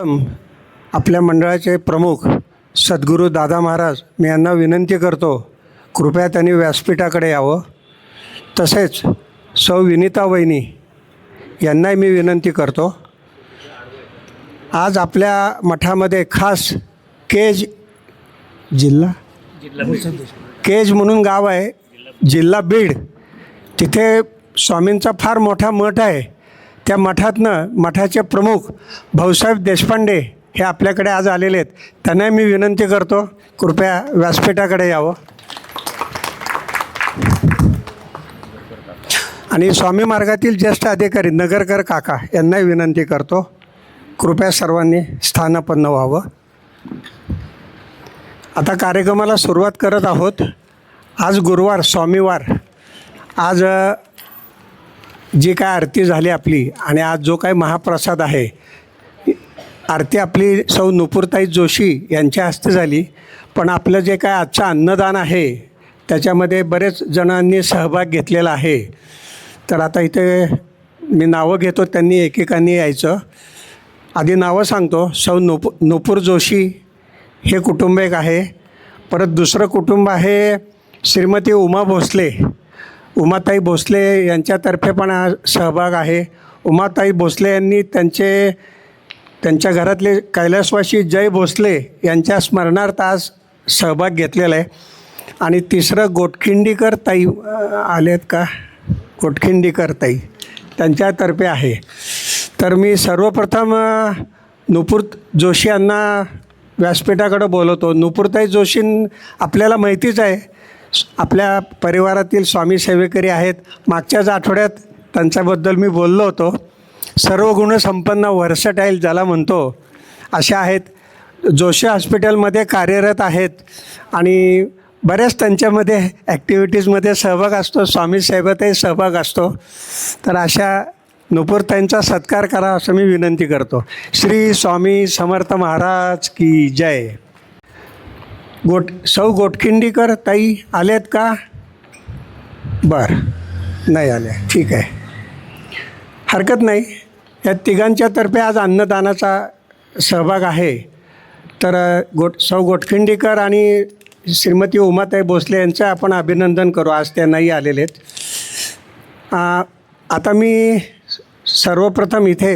आपल्या मंडळाचे प्रमुख सद्गुरू दादा महाराज, मी यांना विनंती करतो, कृपया त्यांनी व्यासपीठाकडे यावं. तसेच सौ विनिता वहिनी यांनाही मी विनंती करतो. आज आपल्या मठामध्ये खास केज केज म्हणून गाव आहे, जिल्हा बीड. तिथे स्वामींचा फार मोठा मठ आहे. त्या मठातनं मठाचे प्रमुख भाऊसाहेब देशपांडे हे आपल्याकडे आज आलेले आहेत. त्यांनाही मी विनंती करतो, कृपया व्यासपीठाकडे यावं. आणि स्वामी मार्गातील ज्येष्ठ अधिकारी नगरकर काका यांनाही विनंती करतो, कृपया सर्वांनी स्थानापन्न व्हावं. आता कार्यक्रमाला सुरुवात करत आहोत. आज गुरुवार, स्वामीवार. आज जी काय आरती झाली आपली आणि आज जो काय महाप्रसाद आहे, आरती आपली सौ नुपूरताई जोशी यांच्या हस्ते झाली. पण आपलं जे काय आजचं अन्नदान आहे त्याच्यामध्ये बरेच जणांनी सहभाग घेतलेला आहे. तर आता इथे मी नावं घेतो, त्यांनी एकेकांनी यायचं. आधी नावं सांगतो. सौ नुपूर जोशी हे कुटुंब एक आहे. परत दुसरं कुटुंब आहे श्रीमती उमा भोसले, उमाताई भोसले यांच्यातर्फे पण सहभाग आहे. उमाताई भोसले यांनी त्यांच्या घरातले कैलासवासी जय भोसले यांच्या स्मरणार्थ आज सहभाग घेतलेला आहे. आणि तिसरं गोटखिंडीकर ताई आलेत का, गोटखिंडीकर ताई त्यांच्यातर्फे आहे. तर मी सर्वप्रथम नुपूर जोशी यांना व्यासपीठाकडे बोलवतो. नुपूरताई जोशी आपल्याला माहितीच आहे, आपल्या परिवारातील स्वामी सेवेकरी आहेत. मागच्याच आठवड्यात त्यांच्याबद्दल मी बोललो होतो. सर्व गुणसंपन्न व्हर्सटाईल ज्याला म्हणतो अशा आहेत. जोशी हॉस्पिटलमध्ये कार्यरत आहेत आणि बऱ्याच त्यांच्यामध्ये ॲक्टिव्हिटीजमध्ये सहभाग असतो, स्वामी सेवेतही सहभाग असतो. तर अशा नुपूरताईंचा सत्कार करा असं मी विनंती करतो. श्री स्वामी समर्थ महाराज की जय. सौ गोटखिंडीकर ताई आलेत का? बरं, नाही आल्या, ठीक आहे, हरकत नाही. या तिघांच्यातर्फे आज अन्नदानाचा सहभाग आहे. तर सौ गोटखिंडीकर आणि श्रीमती उमाताई भोसले यांचं आपण अभिनंदन करू. आज त्या नाही आलेले आहेत. आता मी सर्वप्रथम इथे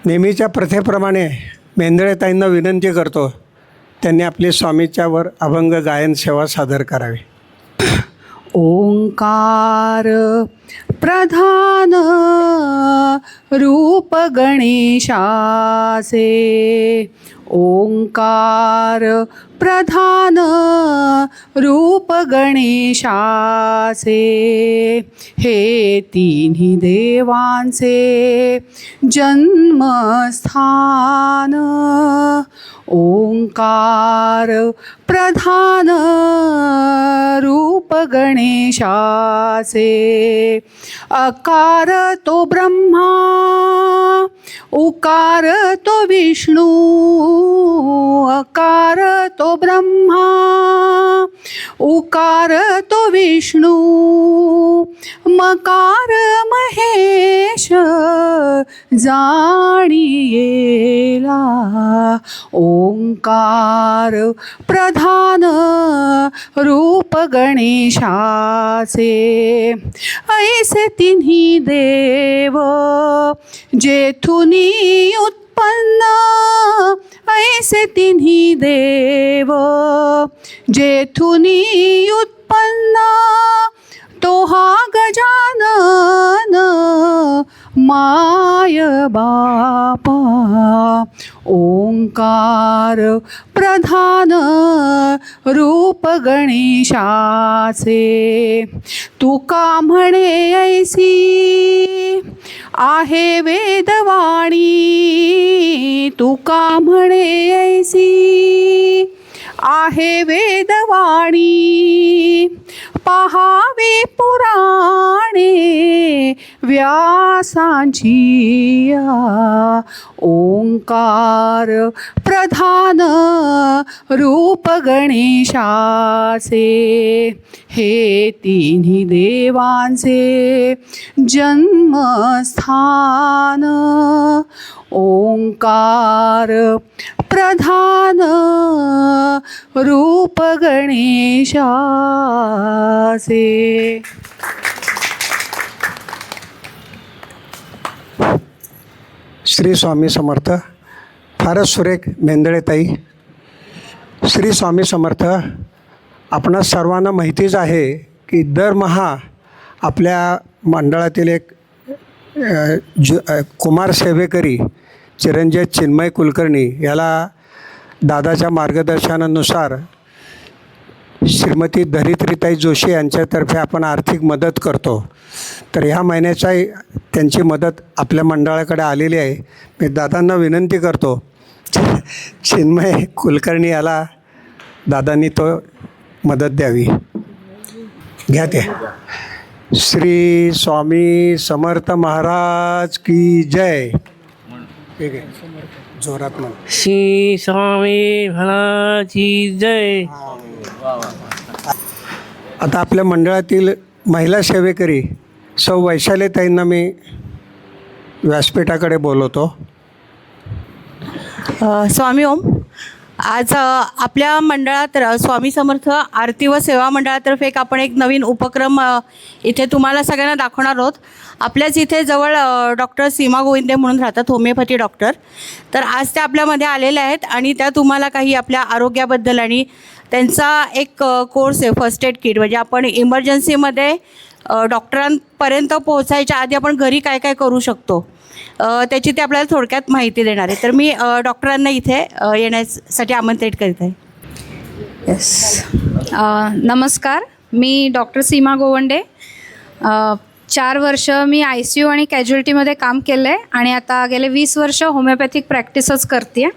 नेहमीच्या प्रथेप्रमाणे मेंदळेताईंना विनंती करतो, त्यांनी आपली स्वामीच्यावर अभंग गायन सेवा सादर करावी. ओंकार प्रधान रूप गणेशाचे, ओंकार प्रधान रूप गणेशाचे, हे तिन्ही देवांचे जन्मस्थान. ओंकार प्रधान रूप गणेशाचे, अकार तो ब्रह्मा, उकार तो विष्णू, अकार तो ब्रह्मा, उकार तो विष्णू, मकार महेश जाणियेला. ओंकार प्रधान रूप गणेशाचे, ऐसे तिन्ही देव जेथुनी उत्पन्न, ऐसे तिन्ही देव जेथुनी उत्पन्न, तो हा गजानन माय बापा. ओंकार प्रधान रूप गणेशाचे, तुका म्हणे ऐसी आहे वेदवाणी, तुका म्हणे ऐसी आहे वेदवाणी, पहावे पुराणे व्यासांची ओंकार प्रधान रूप गणेशाचे हे तिन्ही देवांचे जन्मस्थान ओंकार प्रधान रूप गणेशाचे. श्री स्वामी समर्थ. फारच सुरेख मेंदळेताई. श्री स्वामी समर्थ. आपणा सर्वांना माहितीच आहे की दरमहा आपल्या मंडळातील एक कुमार सेवेकरी चिरंजीव चिन्मय कुलकर्णी याला दादाच्या मार्गदर्शनानुसार श्रीमती धरित्रीताई जोशी यांच्यातर्फे आपण आर्थिक मदत करतो. तर ह्या महिन्याचा त्यांची मदत आपल्या मंडळाकडे आलेली आहे. मी दादांना विनंती करतो चिन्मय कुलकर्णी याला दादांनी तो मदत द्यावी. घ्या ते. श्री स्वामी समर्थ महाराज की जय. ठीक आहे, जोरात म्हण. श्री स्वामी महाराजची जय. आता आपल्या मंडळातील महिला सेवेकरी सौ वैशालीताईंना मी व्यासपीठाकडे बोलवतो. स्वामी ओम. आज आपल्या मंडळात स्वामी समर्थ आरती व सेवा मंडळातर्फे आपण एक नवीन उपक्रम इथे तुम्हाला सगळ्यांना दाखवणार आहोत. आपल्याच इथे जवळ डॉक्टर सीमा गोविंदे म्हणून राहतात, होमिओपॅथी डॉक्टर. तर आज त्या आपल्यामध्ये आलेल्या आहेत आणि त्या तुम्हाला काही आपल्या आरोग्याबद्दल आणि त्यांचा एक कोर्स आहे फर्स्ट एड किट, म्हणजे आपण इमर्जन्सीमध्ये डॉक्टरांपर्यंत पोहोचायच्या आधी आपण घरी काय काय करू शकतो त्याची ते आपल्याला थोडक्यात माहिती देणार आहे. तर मी डॉक्टरांना इथे येण्यासाठी आमंत्रित करीत आहे. येस. नमस्कार, मी डॉक्टर सीमा गोवंडे. 4 वर्ष मी ICU आणि कॅज्युअल्टीमध्ये काम केलं आहे आणि आता गेले 20 वर्ष होमिओपॅथिक प्रॅक्टिसच करते आहे.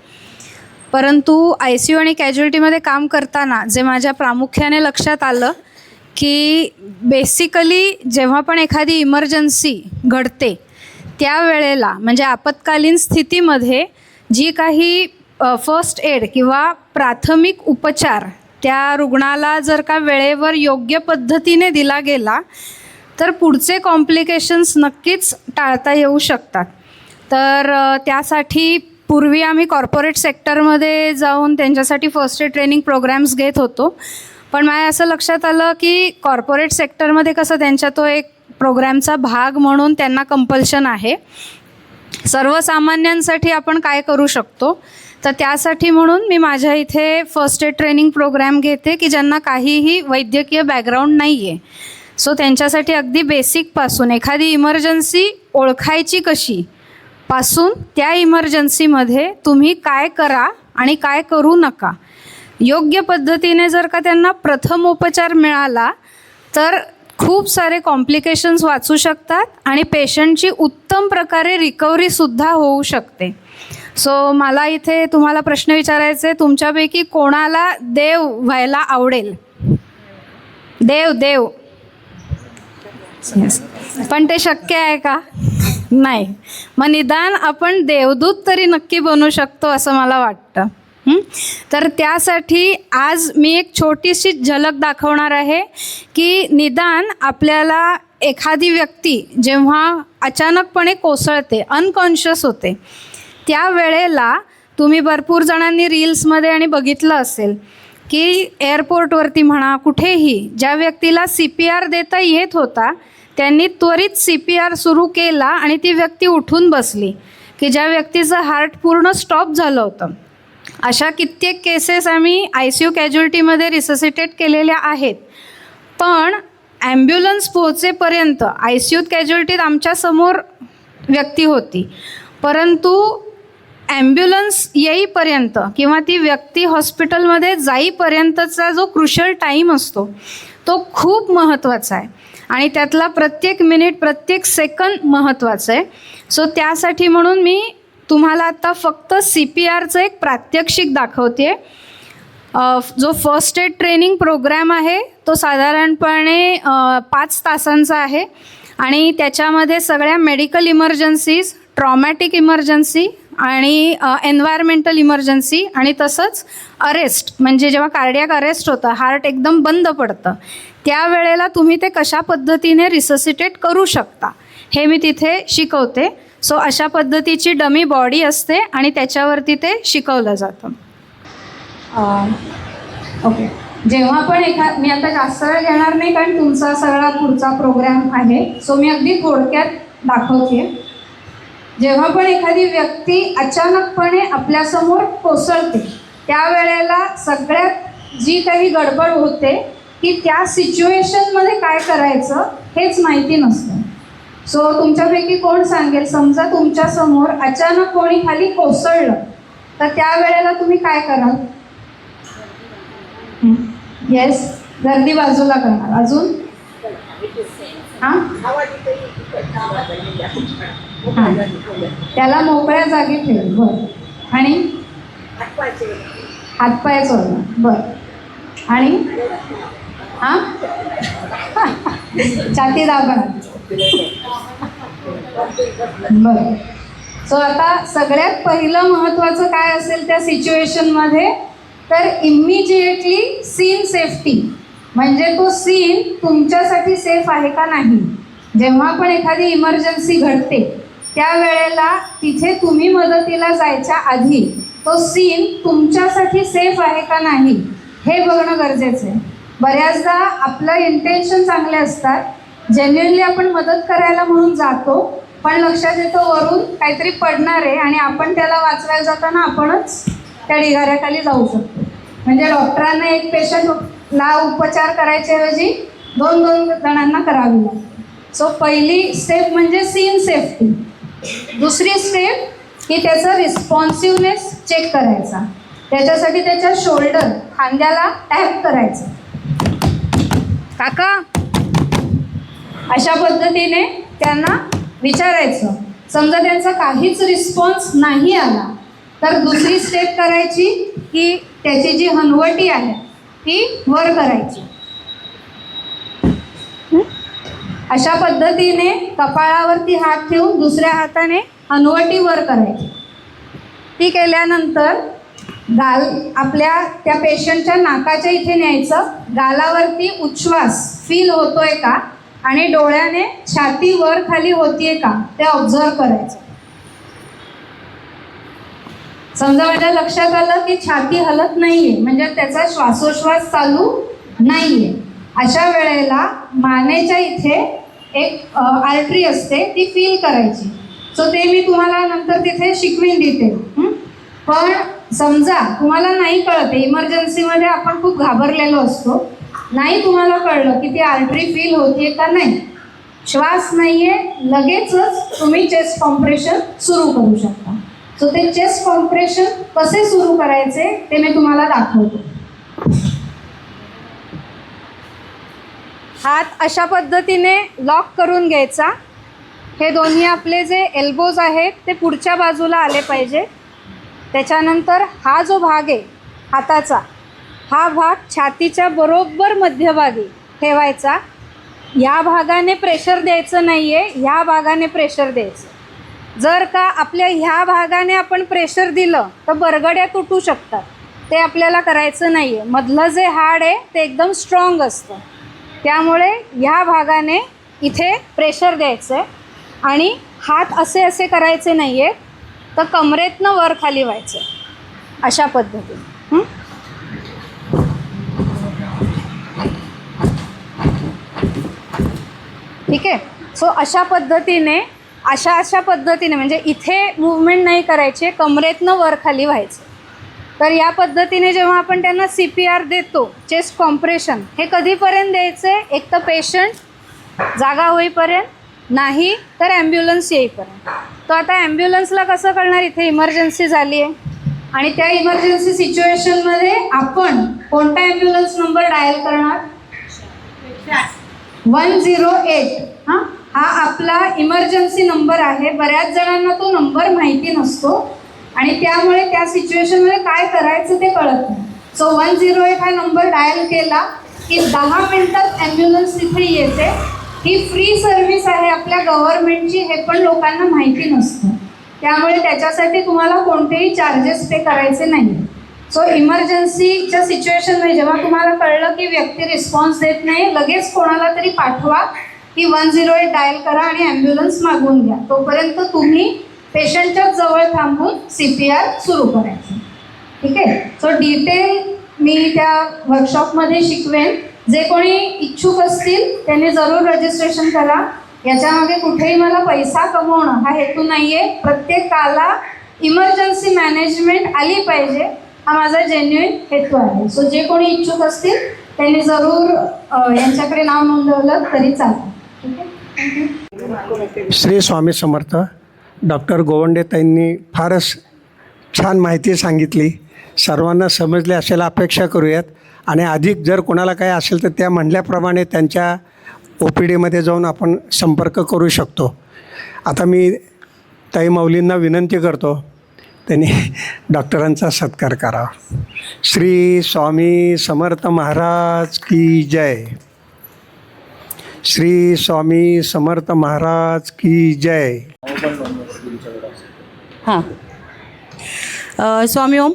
परंतु ICU आणि कॅज्युअल्टीमध्ये काम करताना जे माझ्या प्रामुख्याने लक्षात आलं की बेसिकली जेव्हा पण एखादी इमर्जन्सी घडते त्यावेळेला म्हणजे आपत्कालीन स्थितीमध्ये जी काही फर्स्ट एड किंवा प्राथमिक उपचार त्या रुग्णाला जर का वेळेवर योग्य पद्धतीने दिला गेला तर पुढचे कॉम्प्लिकेशन्स नक्कीच टाळता येऊ शकतात. तर त्यासाठी पूर्वी आम्ही कॉर्पोरेट सेक्टरमध्ये जाऊन त्यांच्यासाठी फर्स्ट एड ट्रेनिंग प्रोग्रॅम्स घेत होतो. पण माझ्या असं लक्षात आलं की कॉर्पोरेट सेक्टरमध्ये कसं त्यांच्या तो एक प्रोग्रॅमचा भाग म्हणून त्यांना कंपल्शन आहे. सर्वसामान्यांसाठी आपण काय करू शकतो, तर त्यासाठी म्हणून मी माझ्या इथे फर्स्ट एड ट्रेनिंग प्रोग्रॅम घेते की ज्यांना काहीही वैद्यकीय बॅकग्राऊंड नाही आहे. सो त्यांच्यासाठी अगदी बेसिकपासून एखादी इमर्जन्सी ओळखायची कशी पासून त्या इमर्जन्सीमध्ये तुम्ही काय करा आणि काय करू नका, योग्य पद्धतीने जर का त्यांना प्रथमोपचार मिळाला तर खूप सारे कॉम्प्लिकेशन्स वाचू शकतात आणि पेशंटची उत्तम प्रकारे रिकव्हरीसुद्धा होऊ शकते. सो मला इथे तुम्हाला प्रश्न विचारायचे, तुमच्यापैकी कोणाला देव व्हायला आवडेल? देव पण ते शक्य आहे का? नाही. मग निदान आपण देवदूत तरी नक्की बनू शकतो असं मला वाटतं. तर त्यासाठी आज मी एक छोटीशी झलक दाखवणार आहे की निदान आपल्याला एखादी व्यक्ती जेव्हा अचानकपणे कोसळते, अनकॉन्शियस होते, त्यावेळेला तुम्ही भरपूर जणांनी रील्समध्ये आणि बघितलं असेल की एअरपोर्टवरती म्हणा कुठेही ज्या व्यक्तीला CPR देता येत होता त्यांनी त्वरित CPR सुरू केला आणि ती व्यक्ती उठून बसली की ज्या व्यक्तीचं हार्ट पूर्ण स्टॉप झालं होतं. अशा कित्येक केसेस आम्ही ICU कॅज्युअल्टीमध्ये रिससिटेट केलेल्या आहेत. पण ॲम्ब्युलन्स पोहोचेपर्यंत ICUत कॅज्युअल्टीत आमच्यासमोर व्यक्ती होती, परंतु ॲम्ब्युलन्स येईपर्यंत किंवा ती व्यक्ती हॉस्पिटलमध्ये जाईपर्यंतचा जो क्रुशल टाईम असतो तो खूप महत्त्वाचा आहे आणि त्यातला प्रत्येक मिनिट प्रत्येक सेकंद महत्त्वाचं आहे. सो त्यासाठी म्हणून मी तुम्हाला आता फक्त CPRचं एक प्रात्यक्षिक दाखवते. जो फर्स्ट एड ट्रेनिंग प्रोग्रॅम आहे तो साधारणपणे 5 तासांचा आहे आणि त्याच्यामध्ये सगळ्या मेडिकल इमर्जन्सीज, ट्रॉमॅटिक इमर्जन्सी आणि एन्व्हायरमेंटल इमर्जन्सी आणि तसंच अरेस्ट, म्हणजे जेव्हा कार्डियाक अरेस्ट होतं, हार्ट एकदम बंद पडतं, त्यावेळेला तुम्ही ते कशा पद्धतीने रिससिटेट करू शकता हे मी तिथे शिकवते. सो अशा पद्धतीची डमी बॉडी असते आणि त्याच्यावरती ते शिकवलं जातं. ओके, जेव्हा पण मी आता जास्त वेळ घेणार नाही कारण तुमचा सगळा पुढचा प्रोग्राम आहे, सो मी अगदी थोडक्यात दाखवते. जेव्हा पण एखादी व्यक्ती अचानकपणे आपल्यासमोर कोसळते त्यावेळेला सगळ्यात जी काही गडबड होते की त्या सिच्युएशनमध्ये काय करायचं हेच माहिती नसतं. सो तुमच्यापैकी कोण सांगेल, समजा तुमच्यासमोर अचानक कोणी खाली कोसळलं तर त्यावेळेला तुम्ही काय कराल? येस, गर्दी बाजूला करणार. अजून हां, त्याला मोकळ्या जागी ठेव. बरं. आणि हातपाय चोरणार. बरं. आणि हां, छाती दाबणार. बरं. सो आता सगळ्यात पहिलं महत्त्वाचं काय असेल त्या सिच्युएशनमध्ये, तर इमिजिएटली सीन सेफ्टी, म्हणजे तो सीन तुमच्यासाठी सेफ आहे का नाही. जेव्हा पण एखादी इमर्जन्सी घडते त्यावेळेला तिथे तुम्ही मदतीला जायच्या आधी तो सीन तुमच्यासाठी सेफ आहे का नाही हे बघणं गरजेचं आहे. बऱ्याचदा आपलं इंटेन्शन चांगले असतात, जेन्युइनली आपण मदत करायला म्हणून जातो, पण लक्षात येतं वरून काहीतरी पडणार आहे आणि आपण त्याला वाचवायला जाताना आपणच त्या ढिगाऱ्याखाली जाऊ शकतो. म्हणजे डॉक्टरांना एक पेशंटला उपचार करायच्याऐवजी 2 जणांना करावी लागते. सो पहिली स्टेप म्हणजे सीन सेफ्टी. दुसरी स्टेप की त्याचा रिस्पॉन्सिव्हनेस चेक करायचा. त्याच्यासाठी त्याच्या शोल्डर, खांद्याला टॅप करायचं. काका, अशा पद्धतीने त्यांना विचारायचं. समजा त्यांचा काहीच रिस्पॉन्स नाही आला तर दुसरी स्टेप करायची की त्याची जी हनवटी आहे ती वर करायची. अशा पद्धतीने कपाळावरती हात ठेवून दुसऱ्या हाताने हनवटी वर करायची. ती केल्यानंतर गाल आपल्या त्या पेशंटच्या नाकाच्या इथे न्यायचं. गालावरती उच्छ्वास फील होतोय का आणि डोळ्याने छाती वर खाली होतीये का ते ऑब्झर्व करायचं. समजा माझ्या लक्षात आलं की छाती हलत नाहीये, म्हणजे त्याचा श्वासोश्वास चालू नाहीये, अशा वेळेला मानेच्या इथे एक आर्टरी असते ती फील करायची. सो ते मी तुम्हाला नंतर तिथे शिकवीन देते. पण समजा तुम्हाला नाही कळते, इमर्जन्सीमध्ये आपण खूप घाबरलेलो असतो, नाही तुम्हाला कळलं की ती आर्टरी फील होतीये का नाही, श्वास नाहीये, लगेचच तुम्ही चेस्ट कॉम्प्रेशन सुरू करू शकता. सो ते चेस्ट कॉम्प्रेशन कसे सुरू करायचे ते मी तुम्हाला दाखवतो. हात अशा पद्धतीने लॉक करून घ्यायचा. हे दोन्ही आपले जे एल्बोज आहेत ते पुढच्या बाजूला आले पाहिजे. त्याच्यानंतर हा जो भाग आहे हाताचा, हा भाग छातीच्या बरोबर मध्यभागी ठेवायचा. या भागाने प्रेशर द्यायचं नाही आहे, ह्या भागाने प्रेशर द्यायचं. जर का आपल्या ह्या भागाने आपण प्रेशर दिलं तर बरगड्या तुटू शकतात, ते आपल्याला करायचं नाही आहे. मधलं जे हाड आहे ते एकदम स्ट्रॉंग असतं, त्यामुळे ह्या भागाने इथे प्रेशर द्यायचं आहे. आणि हात असे असे करायचे नाही आहेत, तर कमरेतनं वर खाली व्हायचं अशा पद्धतीने. ठीक आहे. सो अशा पद्धतीने म्हणजे इथे मूवमेंट नाही करायचे, कमरेतनं वर खाली व्हायचं. तर या पद्धतीने जेव्हा आपण त्यांना CPR देतो, चेस्ट कॉम्प्रेशन, हे कधीपर्यंत द्यायचं आहे? एक तर पेशंट जागा होईपर्यंत, नाही तर ॲम्ब्युलन्स येईपर्यंत. तो आता ॲम्ब्युलन्सला कसं कळणार? इथे इमर्जन्सी झाली आहे आणि त्या इमर्जन्सी सिच्युएशनमध्ये आपण कोणता ॲम्ब्युलन्स नंबर डायल करणार? 108. हा आपला इमर्जन्सी नंबर आहे. बऱ्याच जणांना तो नंबर माहिती नसतो आणि त्यामुळे त्या सिच्युएशनमध्ये काय करायचं ते कळत नाही. सो 108 हा नंबर डायल केला की 10 मिनिटात ॲम्ब्युलन्स तिथे येते ही फ्री सर्व्हिस आहे आपल्या गव्हर्नमेंटची, हे पण लोकांना माहिती नसतं. त्यामुळे त्याच्यासाठी तुम्हाला कोणतेही चार्जेस पे करायचे नाही. सो इमर्जन्सीच्या सिच्युएशनमध्ये जेव्हा तुम्हाला कळलं की व्यक्ती रिस्पॉन्स देत नाही, लगेच कोणाला तरी पाठवा की 108 डायल करा आणि ॲम्ब्युलन्स मागवून घ्या. तोपर्यंत तुम्ही पेशंटच्या जवळ थांबून CPR सुरू करायचं. ठीक आहे. सो डिटेल मी त्या वर्कशॉपमध्ये शिकवेन. जे कोणी इच्छुक असतील त्यांनी जरूर रजिस्ट्रेशन करा. याच्यामागे कुठेही मला पैसा कमवणं हा हेतू नाही आहे. प्रत्येकाला इमर्जन्सी मॅनेजमेंट आली पाहिजे हा माझा जेन्युइन हेतू आहे. सो जे कोणी इच्छुक असतील त्यांनी जरूर यांच्याकडे नाव नोंदवलं तरी चालेल. श्री स्वामी समर्थ. डॉक्टर गोवंडेताईंनी फारच छान माहिती सांगितली. सर्वांना समजले असेल अपेक्षा करूयात. आणि अधिक जर कोणाला काही असेल तर त्या म्हणल्याप्रमाणे त्यांच्या OPDमध्ये जाऊन आपण संपर्क करू शकतो. आता मी ताई माऊलींना विनंती करतो त्यांनी डॉक्टरांचा सत्कार करावा. श्री स्वामी समर्थ महाराज की जय. श्री स्वामी समर्थ महाराज की जय. हां. स्वामी ओम.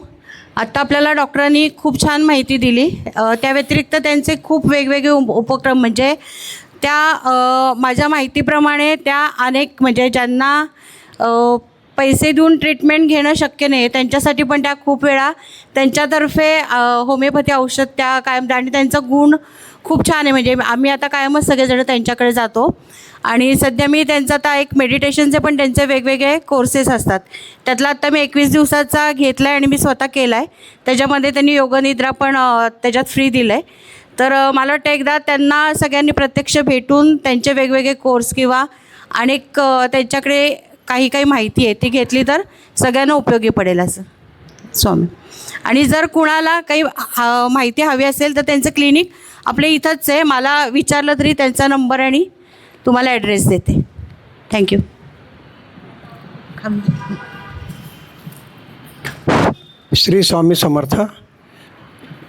आत्ता आपल्याला डॉक्टरांनी खूप छान माहिती दिली. त्या व्यतिरिक्त त्यांचे खूप वेगवेगळे उपक्रम म्हणजे त्या माझ्या माहितीप्रमाणे त्या अनेक म्हणजे ज्यांना पैसे देऊन ट्रीटमेंट घेणं शक्य नाही त्यांच्यासाठी पण त्या खूप वेळा त्यांच्यातर्फे होमिओपॅथी औषध त्या कायम, आणि त्यांचा गुण खूप छान आहे. म्हणजे आम्ही आता कायमच सगळेजण त्यांच्याकडे जातो. आणि सध्या मी त्यांचं आता एक मेडिटेशनचे पण त्यांचे वेगवेगळे कोर्सेस असतात. त्यातला आत्ता मी 21 दिवसाचा घेतला आहे आणि मी स्वतः केला आहे. त्याच्यामध्ये त्यांनी योगनिद्रा पण त्याच्यात फ्री दिलं आहे. तर मला वाटतं एकदा त्यांना सगळ्यांनी प्रत्यक्ष भेटून त्यांचे वेगवेगळे कोर्स किंवा अनेक त्यांच्याकडे काही काही माहिती आहे ती घेतली तर सगळ्यांना उपयोगी पडेल असं स्वामी. आणि जर कुणाला काही माहिती हवी असेल तर त्यांचं क्लिनिक आपल्या इथंच आहे. मला विचारलं तरी त्यांचा नंबर आणि तुम्हाला ॲड्रेस देते. थँक्यू. श्री स्वामी समर्थ.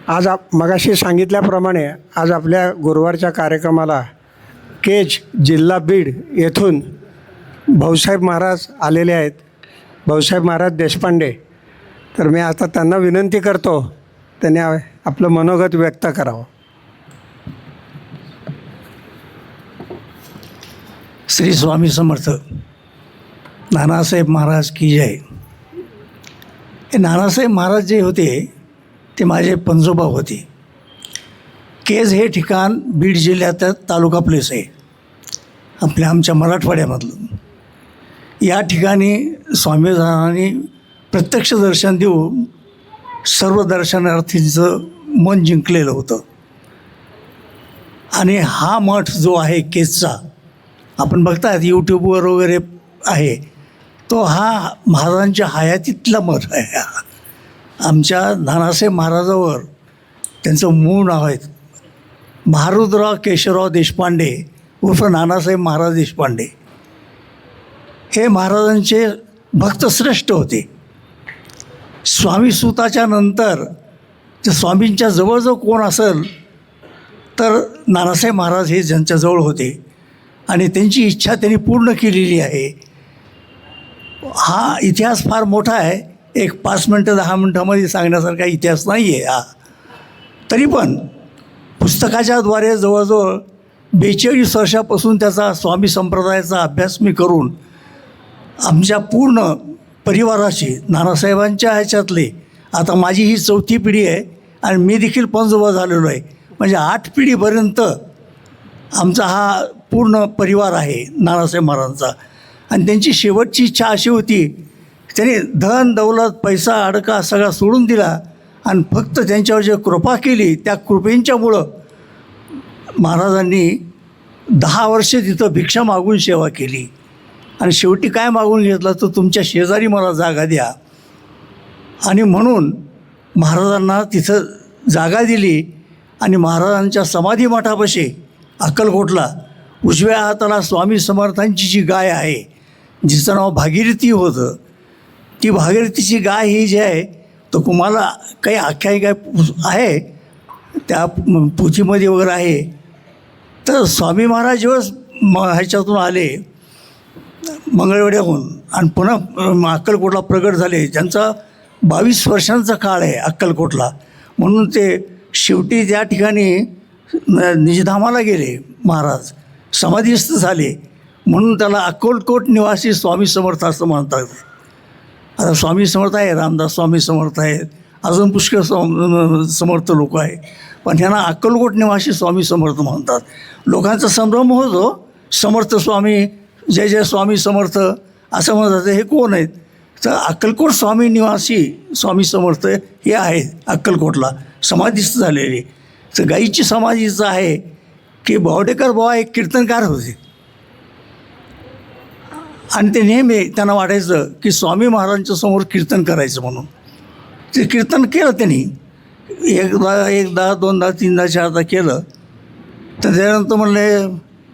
आज मगाशी सांगितल्याप्रमाणे आज आपल्या गुरुवारच्या कार्यक्रमाला केज जिल्हा बीड येथून भाऊसाहेब महाराज आलेले आहेत. भाऊसाहेब महाराज देशपांडे. तर मी आता त्यांना विनंती करतो त्यांनी आपलं मनोगत व्यक्त करावं. श्री स्वामी समर्थ. नानासाहेब महाराज की जय. हे नानासाहेब महाराज जे होते ते माझे पणजोबा होते. केज हे ठिकाण बीड जिल्ह्यात तालुका प्लेस आहे आमच्या मराठवाड्यामधलं. या ठिकाणी स्वामी महाराजांनी प्रत्यक्ष दर्शन देऊन सर्व दर्शनार्थींचं मन जिंकलेलं होतं. आणि हा मठ जो आहे केजचा आपण बघतात यूट्यूबवर वगैरे आहे, तो हा महाराजांच्या हयातीतला मठ आहे. हा आमच्या नानासाहेब महाराजावर त्यांचं मूळ नाव आहे महारुद्रराव केशवराव देशपांडे उर्फ नानासाहेब महाराज देशपांडे. हे महाराजांचे भक्तश्रेष्ठ होते. स्वामी सुताच्या नंतर जे स्वामींच्या जवळ कोण असेल तर नानासाहेब महाराज हे ज्यांच्याजवळ होते आणि त्यांची इच्छा त्यांनी पूर्ण केलेली आहे. हा इतिहास फार मोठा आहे. एक 5 मिनटं 10 मिनटामध्ये सांगण्यासारखा इतिहास नाही आहे हा. तरी पण पुस्तकाच्याद्वारे जवळजवळ 42 वर्षापासून त्याचा स्वामी संप्रदायाचा अभ्यास मी करून आमच्या पूर्ण परिवाराची नानासाहेबांच्या ह्याच्यातले आता माझी ही 4थी पिढी आहे आणि मी देखील पणजोबा झालेलो आहे. म्हणजे 8 पिढीपर्यंत आमचा हा पूर्ण परिवार आहे नानासाहेब महाराजांचा. आणि त्यांची शेवटची इच्छा अशी होती, त्यांनी धन दौलत पैसा अडका सगळा सोडून दिला आणि फक्त त्यांच्यावर जे कृपा केली त्या कृपेंच्यामुळं महाराजांनी 10 वर्षे तिथं भिक्षा मागून सेवा केली. आणि शेवटी काय मागून घेतलं तर तुमच्या शेजारी मला जागा द्या. आणि म्हणून महाराजांना तिथं जागा दिली. आणि महाराजांच्या समाधी मठापाशी अक्कलकोटला उजव्या हाताला स्वामी समर्थांची जी गाय आहे जिचं नाव भागीरथी होतं, ती भागीरथीची गाय ही जी आहे तो तुम्हाला काही आख्यायिका आहे त्या पोथीमध्ये वगैरे आहे. तर स्वामी महाराज जेव्हा ह्याच्यातून आले मंगळवेढ्याहून आणि पुन्हा अक्कलकोटला प्रगट झाले. त्यांचा 22 वर्षांचा काळ आहे अक्कलकोटला. म्हणून ते शेवटी त्या ठिकाणी निजधामाला गेले महाराज, समाधीस्थ झाले. म्हणून त्याला अक्कलकोट निवासी स्वामी समर्थ असं म्हणतात. आता स्वामी समर्थ आहे, रामदास स्वामी समर्थ आहेत, अजून पुष्कळ समर्थ लोक आहे, पण ह्यांना अक्कलकोट निवासी स्वामी समर्थ म्हणतात. लोकांचा संभ्रम होतो, समर्थ स्वामी, जय जय स्वामी समर्थ असं म्हणतात. हे कोण आहेत? तर अक्कलकोट स्वामी निवासी स्वामी समर्थ हे आहेत अक्कलकोटला समाधीस्थ झालेले. तर गाईची समाधीचं आहे की बावडेकर बाबा एक कीर्तनकार होते आणि ते नेहमी त्यांना वाटायचं की स्वामी महाराजांच्या समोर कीर्तन करायचं म्हणून. ते कीर्तन केलं त्यांनी एकदा दोनदा तीनदा चारदा केलं. तर त्यानंतर म्हणले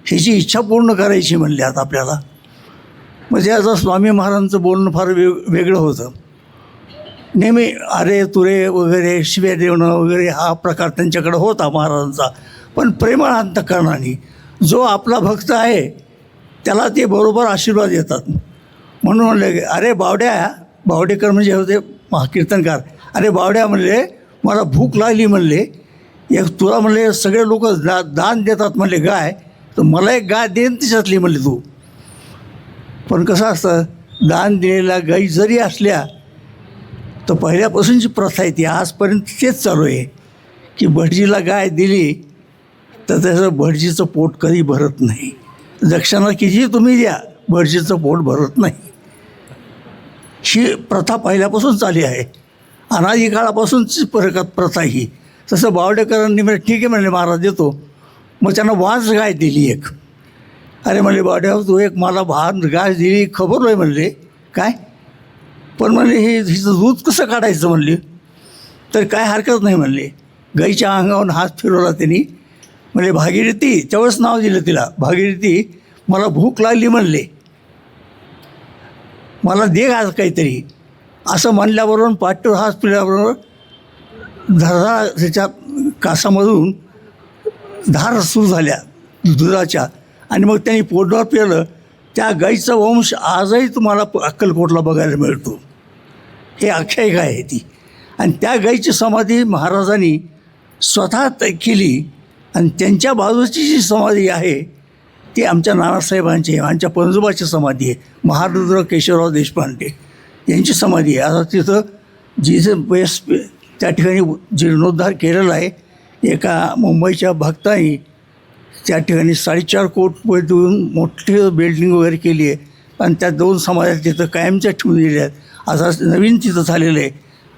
ह्याची इच्छा पूर्ण करायची म्हणले आता आपल्याला. म्हणजे आता स्वामी महाराजांचं बोलणं फार वेगळं होतं. नेहमी अरे तुरे वगैरे शिव्या देणं वगैरे हा प्रकार त्यांच्याकडे होता महाराजांचा. पण प्रेमळ अंतःकरणाने जो आपला भक्त आहे त्याला ते बरोबर आशीर्वाद देतात. म्हणून म्हणले अरे बावडेकर म्हणजे होते कीर्तनकार. अरे बावड्या म्हणले मला भूक लागली म्हणले, एक तुला म्हणले सगळे लोक दान देतात म्हणले गाय, तर मला एक गाय देन तिच्यातली म्हणले तू. पण कसं असतं, दान दिलेल्या गायी जरी असल्या तर पहिल्यापासूनची प्रथा आहे ती आजपर्यंत तेच चालू आहे की भटजीला गाय दिली तर त्याचं भटजीचं पोट कधी भरत नाही. दक्षिणा कितीही तुम्ही द्या, भटजीचं पोट भरत नाही. ही प्रथा पहिल्यापासून चालली आहे, अनादी काळापासूनची प्रथा ही. तसं बावडेकरांनी म्हणजे ठीक आहे म्हणले महाराज देतो. मग त्यांना वाज गाय दिली एक. अरे म्हणले बावड्या तू एक मला गाय दिली खबर आहे म्हणले. काय? पण म्हणले हिचं दूध कसं काढायचं म्हणले. तर काय हरकत नाही म्हणले. गाईच्या अंगावरून हात फिरवला त्यांनी. म्हणले भागीरथी, तेवढंच नाव दिलं तिला, भागीरथी मला भूक लागली म्हणले, मला दे आज काहीतरी. असं म्हणल्याबरोबर पाठीवर हात फिरल्याबरोबर धारा त्याच्या कासामधून धार सुरू झाल्या दुधाच्या आणि मग त्यांनी पोटभर पिलं. त्या गाईचा वंश आजही तुम्हाला अक्कलकोटला बघायला मिळतो. हे आख्यायिका आहे ती. आणि त्या गाईची समाधी महाराजांनी स्वतः केली. आणि त्यांच्या बाजूची जी समाधी आहे ती आमच्या नानासाहेबांची, आमच्या पणजोबाची समाधी आहे. महारुद्र केशवराव देशपांडे यांची समाधी आहे. आता तिथं जिथे बेस त्या ठिकाणी जीर्णोद्धार केलेला आहे. एका मुंबईच्या भक्तांनी त्या ठिकाणी 4.5 कोटी देऊन मोठी बिल्डिंग वगैरे केली आहे. आणि त्या 2 समाध्या तिथं कायमच्या ठेवून दिल्या आहेत. आता नवीन तिथं झालेलं आहे.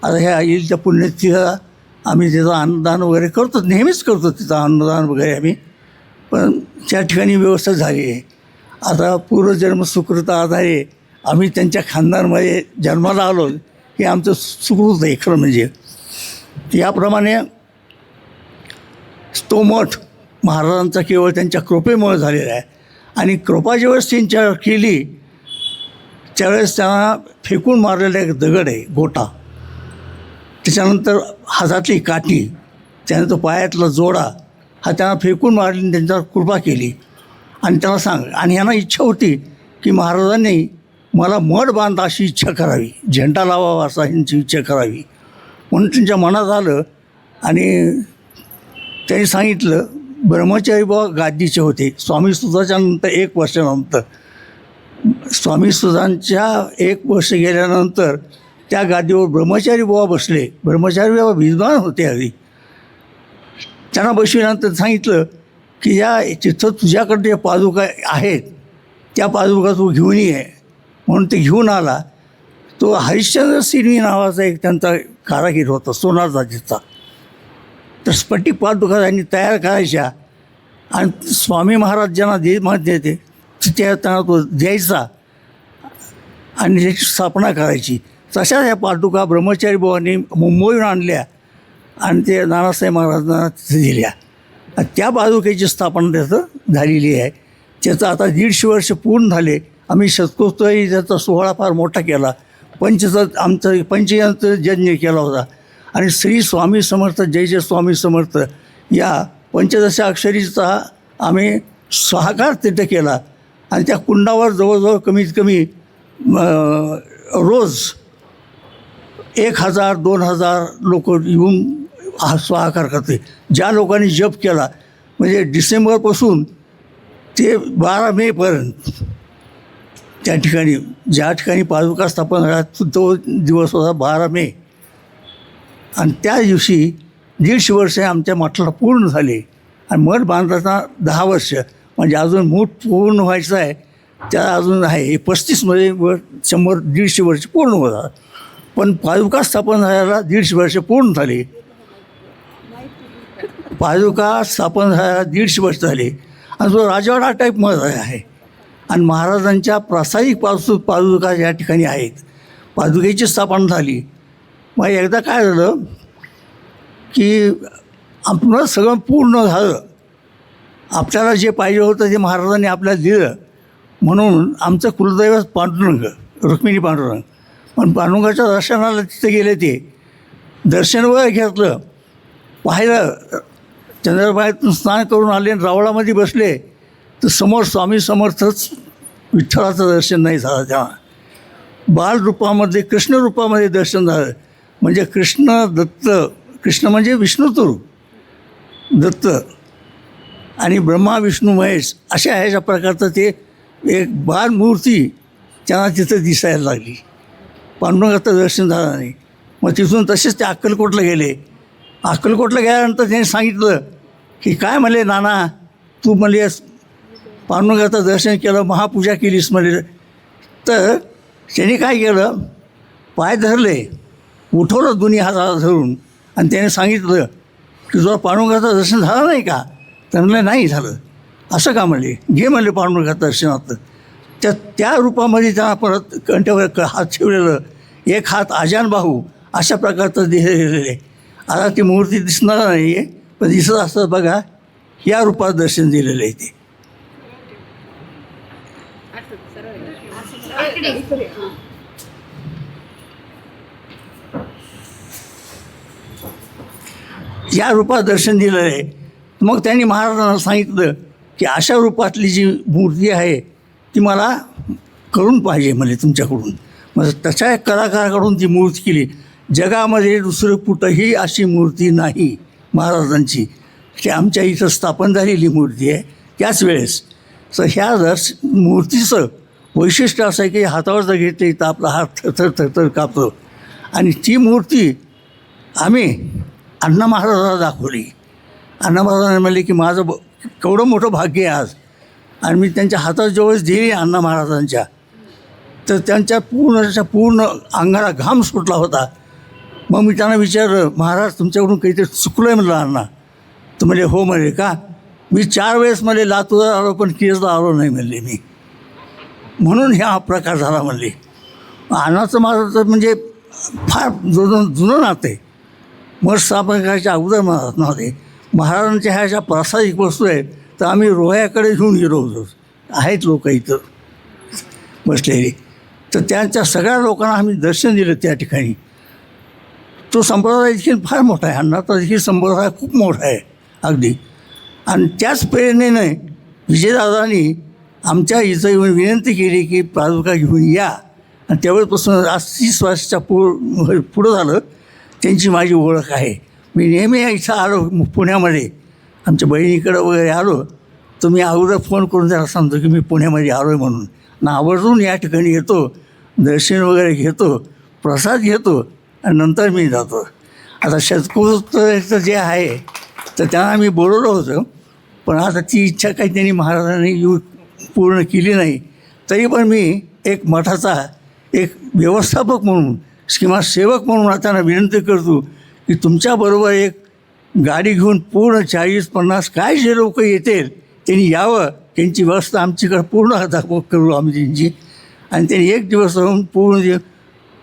आता ह्या येईल त्या पुण्यतिथीला आम्ही तिथं अन्नदान वगैरे करतो, नेहमीच करतो तिथं अन्नदान वगैरे आम्ही. पण त्या ठिकाणी व्यवस्था झाली आहे. आता पूर्वजन्म सुकृत आधारे आम्ही त्यांच्या खानदानमध्ये जन्माला आलो, हे आमचं सुकृत आहे खरं म्हणजे. याप्रमाणे तो मठ महाराजांचा केवळ त्यांच्या कृपेमुळे झालेला आहे. आणि कृपा ज्यावेळेस त्यांच्यावर केली त्यावेळेस त्यांना फेकून मारलेला एक दगड आहे गोटा, त्याच्यानंतर हातातली काठी, त्यानंतर पायातला जोडा हा त्यांना फेकून मारली, त्यांच्यावर कृपा केली. आणि त्यांना आणि ह्यांना इच्छा होती की महाराजांनी मला मठ बांधा अशी इच्छा करावी, झेंडा लावावा असा ह्यांची इच्छा करावी. म्हणून त्यांच्या मनात आलं आणि त्यांनी सांगितलं. ब्रह्मचारी बाबा गादीचे होते स्वामी सुधाच्या नंतर 1 वर्षानंतर. स्वामी सुधांच्या 1 वर्ष गेल्यानंतर त्या गादीवर ब्रह्मचारी बाबा बसले. ब्रह्मचारी बाबा विद्वान होते अगदी. त्यांना बसविल्यानंतर सांगितलं की या तिथं तुझ्याकडे ज्या पादुका आहेत त्या पादुका तू घेऊन ये. म्हणून ते घेऊन आला. तो हरिश्चंद्र सिरवी नावाचा एक त्यांचा कारागीर होता सोनार जातीचा. तर स्फटिक पादुका त्यांनी तयार करायच्या आणि स्वामी महाराज ज्यांना देते त्या त्यांना तो द्यायचा आणि त्याची स्थापना करायची. तशा ह्या पादुका ब्रह्मचारी बाबांनी मुंबईहून आणल्या आणि ते नानासाहेब महाराजांना तिथे दिल्या. त्या पादुकेची स्थापना त्याचं झालेली आहे. त्याचं आता 150 वर्ष पूर्ण झाले. आम्ही शतकोत्तरी त्याचा सोहळा फार मोठा केला. आमचं पंचयंत्र यज्ञ केला होता. आणि श्री स्वामी समर्थ जय जय स्वामी समर्थ या 15 अक्षरीचा आम्ही सहाकार तिथं केला आणि त्या कुंडावर जवळजवळ कमीत कमी रोज 1000-2000 लोक येऊन हा स्वाहाकार करते. ज्या लोकांनी जप केला म्हणजे डिसेंबरपासून ते 12 मेपर्यंत त्या ठिकाणी ज्या ठिकाणी पादुका स्थापन झाल्या तो दिवस होता 12 मे. आणि त्या दिवशी 150 वर्षे आमच्या मठाला पूर्ण झाले आणि मठ बांधताना 10 वर्ष म्हणजे अजून मूठ पूर्ण व्हायचं आहे. त्या अजून आहे हे 35मध्ये 100-150 वर्ष पूर्ण होतात. पण पादुका स्थापन झाल्याला 150 वर्ष पूर्ण झाले. पादुका स्थापन झाल्याला 150 वर्ष झाले आणि जो राजवाडा टाईपमध्ये आहे आणि महाराजांच्या प्रासादिक पादुका या ठिकाणी आहेत. पादुकेची स्थापना झाली. मग एकदा काय झालं की आपलं सगळं पूर्ण झालं. आपल्याला जे पाहिजे होतं ते महाराजांनी आपल्याला दिलं. म्हणून आमचं कुलदैवत पांडुरंग, रुक्मिणी पांडुरंग. पण पांडुरंगाच्या दर्शनाला तिथे गेले. ते दर्शन वगैरे घेतलं, पाहिलं, चंद्रभागेतून स्नान करून आले आणि रावळामध्ये बसले तर समोर स्वामी समर्थच विठ्ठलाचं दर्शन नाही झालं. तेव्हा बालरूपामध्ये कृष्णरूपामध्ये दर्शन झालं. म्हणजे कृष्ण दत्त, कृष्ण म्हणजे विष्णूचं रूप, दत्त आणि ब्रह्मा विष्णू महेश अशा ह्याच्या प्रकारचं ते एक बालमूर्ती त्यांना तिथं दिसायला लागली. पांडुरंगाचं दर्शन झालं नाही. मग तिथून तसेच ते अक्कलकोटला गेले. अक्कलकोटला गेल्यानंतर त्यांनी सांगितलं की काय म्हणले नाना तू म्हणले पांडुरंगाचं दर्शन केलं, महापूजा केलीस म्हणले. तर त्यांनी काय केलं, पाय धरले, उठवलं दोन्ही हाताला धरून आणि त्याने सांगितलं की तुला पांडुरंगाचं दर्शन झालं नाही का? तर म्हणलं नाही झालं. असं का म्हणले? घे म्हणले पांडुरंगाचं दर्शनात. त्या रूपामध्ये त्यांना परत कंठ्यावर हात ठेवलेलं, एक हात आजान बाहू अशा प्रकारचं दिलेले. आता ती मूर्ती दिसणार नाही आहे पण दिसत असतं बघा, या रूपात दर्शन दिलेलं आहे ते. या रूपात दर्शन दिलेलं आहे. मग त्यांनी महाराजांना सांगितलं की अशा रूपातली जी मूर्ती आहे ती मला करून पाहिजे म्हणजे तुमच्याकडून. मग तशा एक कलाकाराकडून ती मूर्ती केली. जगामध्ये दुसरं कुठंही अशी मूर्ती नाही महाराजांची. ती आमच्या इथं स्थापन झालेली मूर्ती आहे. त्याच वेळेस तर ह्या मूर्तीचं वैशिष्ट्य असं आहे की हातावर जर घेतली तर आपला हात थरथर थरथर कापतो. आणि ती मूर्ती आम्ही अण्णा महाराजांना दाखवली. अण्णा महाराजांनी म्हणले की माझं केवढं मोठं भाग्य आहे आज. आणि मी त्यांच्या हातात जवळ दिली अण्णा महाराजांच्या, तर त्यांच्या पूर्ण अंगाला घाम सुटला होता. मग मी त्यांना विचारलं, महाराज तुमच्याकडून काहीतरी चुकलं आहे म्हणलं अण्णा. तर म्हणजे हो म्हणले का? मी 4 वेळेस म्हणले लातूरला आलो पण केसला आलो नाही म्हणले मी, म्हणून हा प्रकार झाला म्हणले. अण्णाचं माझं तर म्हणजे फार जुनं नातं आहे. मठ स्थापन करायच्या अगोदर म्हणत नव्हते. महाराजांच्या ह्या ज्या प्रासादिक वस्तू आहेत तर आम्ही रोह्याकडे घेऊन गेलो होतो. आहेत लोक इथं बसलेली. तर त्यांच्या सगळ्या लोकांना आम्ही दर्शन दिलं त्या ठिकाणी. तो संप्रदाय देखील फार मोठा आहे. अण्णाचा देखील संप्रदाय खूप मोठा आहे अगदी. आणि त्याच प्रेरणेने विजयदादांनी आमच्या इथं येऊन विनंती केली की पादुका घेऊन या. आणि त्यावेळेपासून आज 30 वर्षाच्या पुढं झालं त्यांची माझी ओळख आहे. मी नेहमी इथं आलो पुण्यामध्ये आमच्या बहिणीकडं वगैरे आलो तर मी अगोदर फोन करून त्याला सांगतो की मी पुण्यामध्ये आलो आहे म्हणून. ना आवर्जून या ठिकाणी येतो, दर्शन वगैरे घेतो, प्रसाद घेतो आणि नंतर मी जातो. आता शतकोत्तराचं जे आहे तर त्यांना आम्ही बोलवलं होतं पण आता ती इच्छा काही त्यांनी महाराजांनी पूर्ण केली नाही. तरी पण मी एक मठाचा एक व्यवस्थापक म्हणून किंवा सेवक म्हणून त्यांना विनंती करतो की तुमच्याबरोबर एक गाडी घेऊन पूर्ण 40-50 काय जे लोक येतील त्यांनी यावं. त्यांची व्यवस्था आमच्याकडे पूर्ण करू आम्ही त्यांची. आणि त्यांनी एक दिवस राहून पूर्ण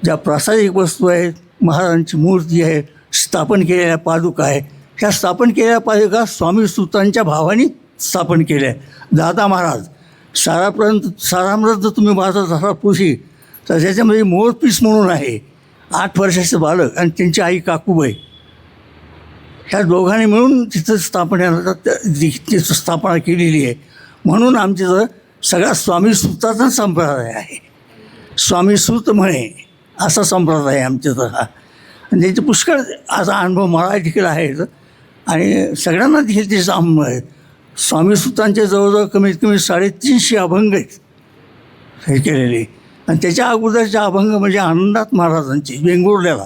ज्या प्रासादिक वस्तू आहेत, महाराजांची मूर्ती आहे, स्थापन केलेल्या पादुका आहे, ह्या स्थापन केलेल्या पादुका स्वामी सुतांच्या भावाने स्थापन केल्या. दादा महाराज सारापर्यंत जर तुम्ही माझा झाला पुरुषी तर त्याच्यामध्ये मोरपीस म्हणून आहे 8 वर्षाचं बालक आणि त्यांची आई काकूबाई. ह्या दोघांनी मिळून तिथं तिथं स्थापना केलेली आहे. म्हणून आमचं सगळा स्वामीसुताचा संप्रदाय आहे. स्वामीसूत म्हणे असा संप्रदाय आहे आमच्याचा हा. आणि त्याचे पुष्कळ असा अनुभव मला देखील आहेत आणि सगळ्यांना देखील ते अनुभव आहेत. स्वामीसूतांचे जवळजवळ कमीत कमी 350 अभंग आहेत हे केलेले. आणि त्याच्या अगोदरचे अभंग म्हणजे आनंदात महाराजांचे वेंगुर्ल्याला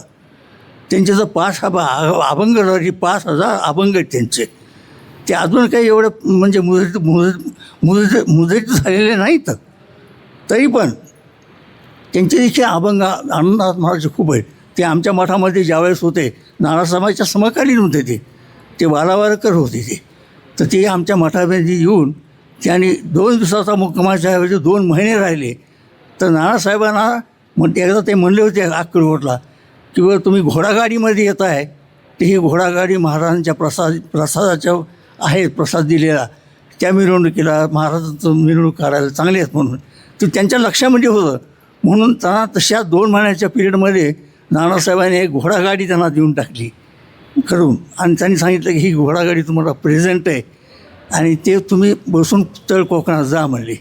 त्यांचे जर 5 अभंग 5,000 अभंग आहेत त्यांचे. ते अजून काही एवढं म्हणजे मुद्रित झालेले नाहीत, तरी पण त्यांचे देखील अभंग आनंदात महाराज खूप आहेत. ते आमच्या मठामध्ये ज्यावेळेस होते नानासाहेबांच्या समकालीन होते ते वालावारकर होते तर ते आमच्या मठामध्ये येऊन त्यांनी 2 दिवसाचा मुक्कामाच्या ऐवजी 2 महिने राहिले. तर नानासाहेबांना एकदा ते म्हणले होते अक्कलकोटला की बरं तुम्ही घोडागाडीमध्ये येत आहे तर ही घोडागाडी महाराजांच्या प्रसादाच्या आहेत, प्रसाद दिलेला त्या मिरवणुकीला महाराजांचं मिरवणूक काढायला चांगले आहेत म्हणून ते त्यांच्या लक्षामध्ये होतं. म्हणून त्यांना तशा 2 महिन्याच्या पिरियडमध्ये नानासाहेबांनी एक घोडागाडी त्यांना देऊन टाकली करून आणि त्यांनी सांगितलं की ही घोडागाडी तुम्हाला प्रेझेंट आहे आणि ते तुम्ही बसून तळ कोकणात जा म्हणले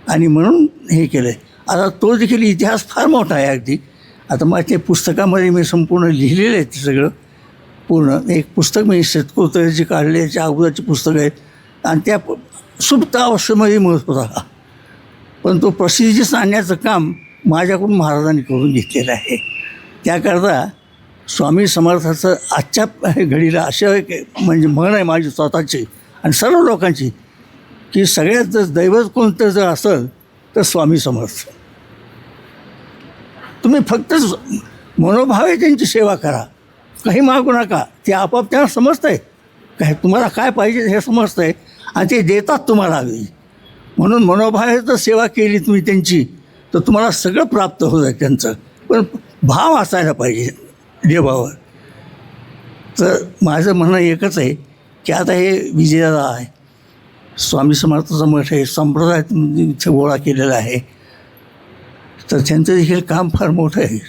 आणि म्हणून हे केलं आहे. आता तो देखील इतिहास फार मोठा आहे अगदी. आता मग ते पुस्तकामध्ये मी संपूर्ण लिहिलेलं आहे ते सगळं पूर्ण. एक पुस्तक मी शेतकोतऱ्याची काढले याच्या अगोदरची पुस्तकं आहेत आणि त्या सुप्त अवस्थेमध्ये मिळत होता. पण तो प्रसिद्धीस आणण्याचं काम माझ्याकडून महाराजांनी करून घेतलेलं आहे. त्याकरता स्वामी समर्थाचं आजच्या घडीला अशा एक म्हणजे म्हण आहे माझी स्वतःची आणि सर्व लोकांची की सगळ्यात जर दैवत कोणतं जर असेल तर स्वामी समर्थ. तुम्ही फक्त मनोभावे त्यांची सेवा करा, काही मागू नका. ते आपोआप त्यांना समजतं आहे काय तुम्हाला काय पाहिजे हे समजतं आहे आणि ते देतात तुम्हाला हवी. म्हणून मनोभावे जर सेवा केली तुम्ही त्यांची तर तुम्हाला सगळं प्राप्त होत आहे त्यांचं. पण भाव असायला पाहिजे देवावर. तर माझं म्हणणं एकच आहे की आता हे विजयाला आहे स्वामी समर्थाचं मठ आहे, संप्रदाय इथे गोळा केलेला आहे तर त्यांचं देखील काम फार मोठं आहे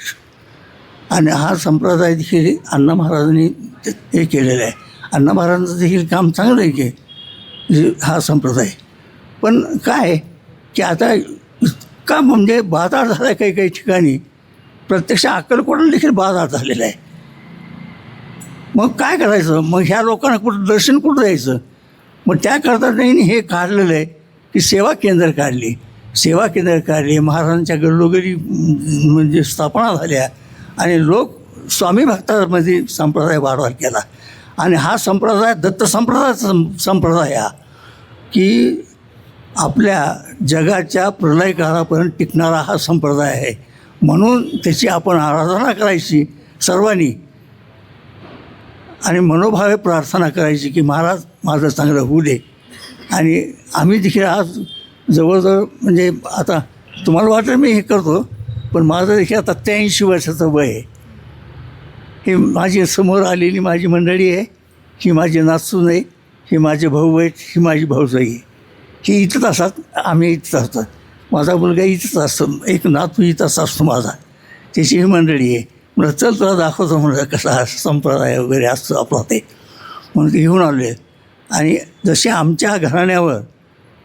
आणि हा संप्रदाय देखील अण्णा महाराजांनी हे केलेलं आहे. अण्णा महाराजांचं देखील काम चांगलं आहे की हा संप्रदाय. पण काय की आता इतका म्हणजे बाजार झाला आहे काही ठिकाणी, प्रत्यक्ष अक्कलकोटला देखील बाजार झालेला आहे. मग काय करायचं, मग ह्या लोकांना कुठं दर्शन कुठं द्यायचं. मग त्याकरता त्यांनी हे काढलेलं आहे की सेवा केंद्र काढली. सेवा केंद्र काढली, महाराजांच्या घरोघरी म्हणजे स्थापना झाल्या आणि लोक स्वामी भक्तामध्ये संप्रदाय वाढवायला केला. आणि हा संप्रदाय दत्त संप्रदायाचा संप्रदाय हा की आपल्या जगाच्या प्रलयकाळापर्यंत टिकणारा हा संप्रदाय आहे. म्हणून त्याची आपण आराधना करायची सर्वांनी आणि मनोभावे प्रार्थना करायची की महाराज माझं चांगलं होऊ दे. आणि आम्ही देखील आज जवळजवळ म्हणजे आता तुम्हाला वाटतं मी हे करतो पण माझं देखील आता 83 वर्षाचं वय आहे. ही माझी समोर आलेली माझी मंडळी आहे, ही माझी नातसून आहे, ही माझे भाऊ आहेत, ही माझी भाऊजाई आहे. ही इथंच असतात, आम्ही इथंच असतात. माझा मुलगा इथंच असतो, एक नातू इथंच असतो माझा, त्याची ही मंडळी आहे. म्हणलं चल तुला दाखवतो म्हणलं कसा संप्रदाय वगैरे असतो आपला ते. म्हणून ते घेऊन आले. आणि जशी आमच्या घराण्यावर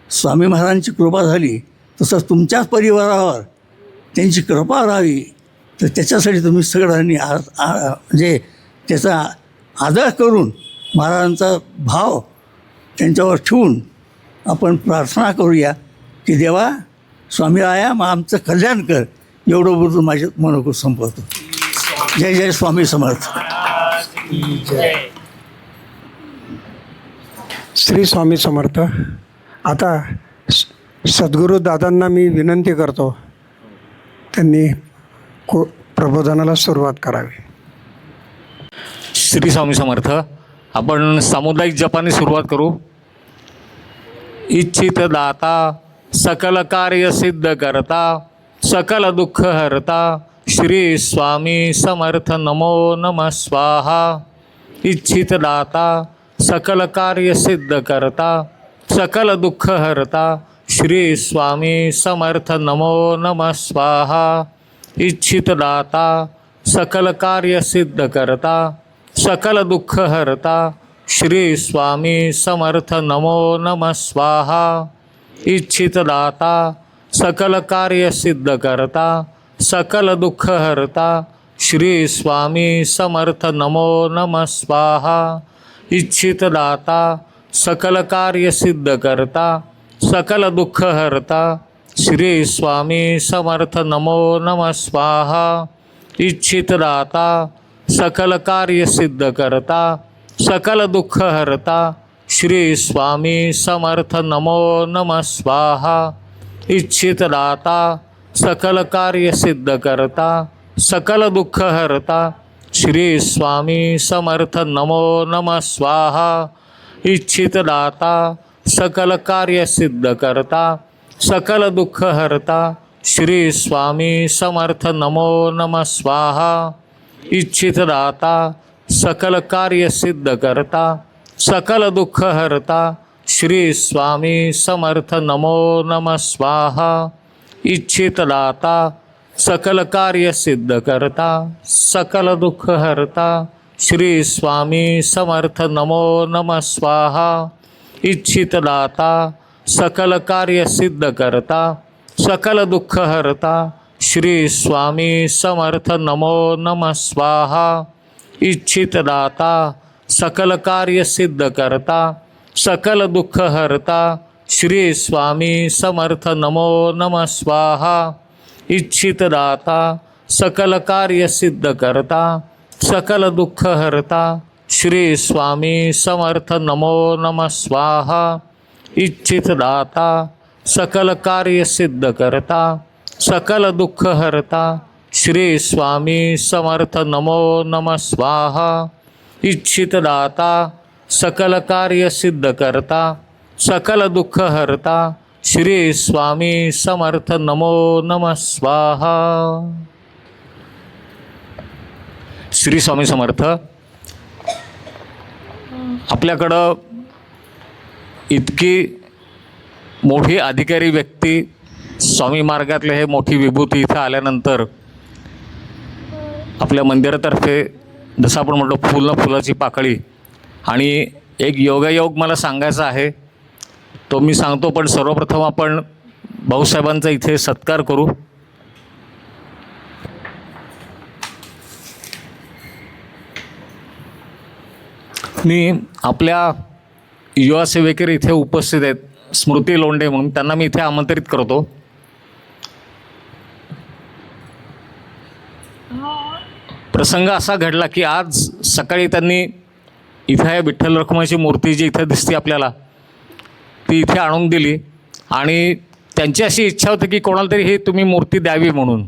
स्वामी महाराजांची कृपा झाली तसं तुमच्याच परिवारावर त्यांची कृपा राहावी तर त्याच्यासाठी तुम्ही सगळ्यांनी म्हणजे त्याचा आदर करून महाराजांचा भाव त्यांच्यावर ठेवून आपण प्रार्थना करूया की देवा स्वामी आया मग आमचं कल्याण कर. एवढं बोलून माझे मनोगत संपवतो. जय जय स्वामी समर्थ. श्री स्वामी समर्थ. आता सद्गुरू दादांना मी विनंती करतो त्यांनी प्रबोधनाला सुरुवात करावी. श्री स्वामी समर्थ. आपण सामुदायिक जपाने सुरुवात करू. इच्छित दाता सकल कार्य सिद्ध करता सकल दुःख हरता श्री स्वामी समर्थ नमो नमः स्वाहा. इच्छित दाता सकल कार्य सिद्ध करता सकल दुःख हरता श्री स्वामी समर्थ नमो नमः स्वाहा. इच्छित दाता सकल कार्य सिद्ध करता सकल दुःख हरता श्री स्वामी समर्थ नमो नमः स्वाहा. इच्छितदाता सकल कार्य सिद्ध करता सकल दुःख हरता श्री स्वामी समर्थ नमो नमः स्वाहा इच्छितदाता सकल कार्य सिद्ध करता सकल दुःख हरता श्री स्वामी समर्थ नमो नमः स्वाहा इच्छितदाता सकल कार्य सिद्ध करता सकल दुःख हरता श्री स्वामी समर्थ नमो नमः स्वाहा इच्छितदाता सकल कार्य सिद्ध करता सकल दुःख हरता श्री स्वामी समर्थ नमो नमः स्वाहा इच्छितदाता सकल कार्य सिद्ध करता सकल दुःख हरता श्री स्वामी समर्थ नमो नमः स्वाहा इच्छितदाता सकल कार्य सिद्ध करता सकल दुःख हरता श्री स्वामी समर्थ नमो नमः स्वाहा इच्छितदाता सकल कार्य सिद्ध करता सकल दुःख हरता श्री स्वामी समर्थ नमो नमः स्वाहा इच्छितदाता सकल कार्य सिद्ध करता सकल दुःख हरता श्री स्वामी समर्थ नमो नमः स्वाहा इच्छितदाता सकल कार्य सिद्ध करता सकल दुःख हरता श्री स्वामी समर्थ नमो नमः स्वाहा इच्छितदाता सकल कार्य सिद्ध करता सकल दुःख हरता श्री स्वामी समर्थ नमो नमः स्वाहा इच्छितदाता सकल कार्य सिद्ध करता सकल दुःख हरता श्री स्वामी समर्थ नमो नमः स्वाहा इच्छितदाता सकल कार्य सिद्ध करता सकल दुःख हरता श्री स्वामी समर्थ नमो नमः स्वाहा. श्री स्वामी समर्थ. आपल्याकडं इतकी मोठी अधिकारी व्यक्ती स्वामी मार्गातले हे मोठी विभूती इथं आल्यानंतर आपल्या मंदिरातर्फे जसं आपण म्हटलं फुल न फुलाची पाकळी आणि एक योगायोग मला सांगायचा आहे तो मी सांगतो. पण सर्वप्रथम आपण भाऊसाहेबांचा इथे सत्कार करू. मी आपल्या युवा सेवेकरी इथे उपस्थित आहेत स्मृती लोंढे म्हणून, त्यांना मी इथे आमंत्रित करतो. प्रसंग असा घडला की आज सकाळी त्यांनी इथं या विठ्ठल रखुमाईची मूर्ती जी इथं दिसते आपल्याला ती इथे आणून दिली आणि त्यांची अशी इच्छा होती की कोणाला तरी ही तुम्ही मूर्ती द्यावी म्हणून.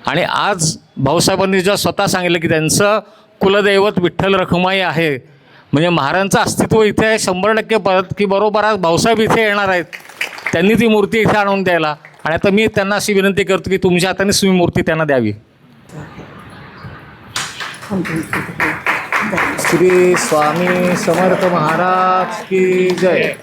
आणि आज भाऊसाहेबांनी जेव्हा स्वतः सांगितलं की त्यांचं कुलदैवत विठ्ठल रखुमाई आहे म्हणजे महाराजांचं अस्तित्व इथे आहे 100% परत की बरोबर आज भाऊसाहेब इथे येणार आहेत त्यांनी ती मूर्ती इथे आणून द्यायला. आणि आता मी त्यांना अशी विनंती करतो की तुमच्या हातानेच तुम्ही मूर्ती त्यांना द्यावी. श्री स्वामी समर्थ महाराज की जय.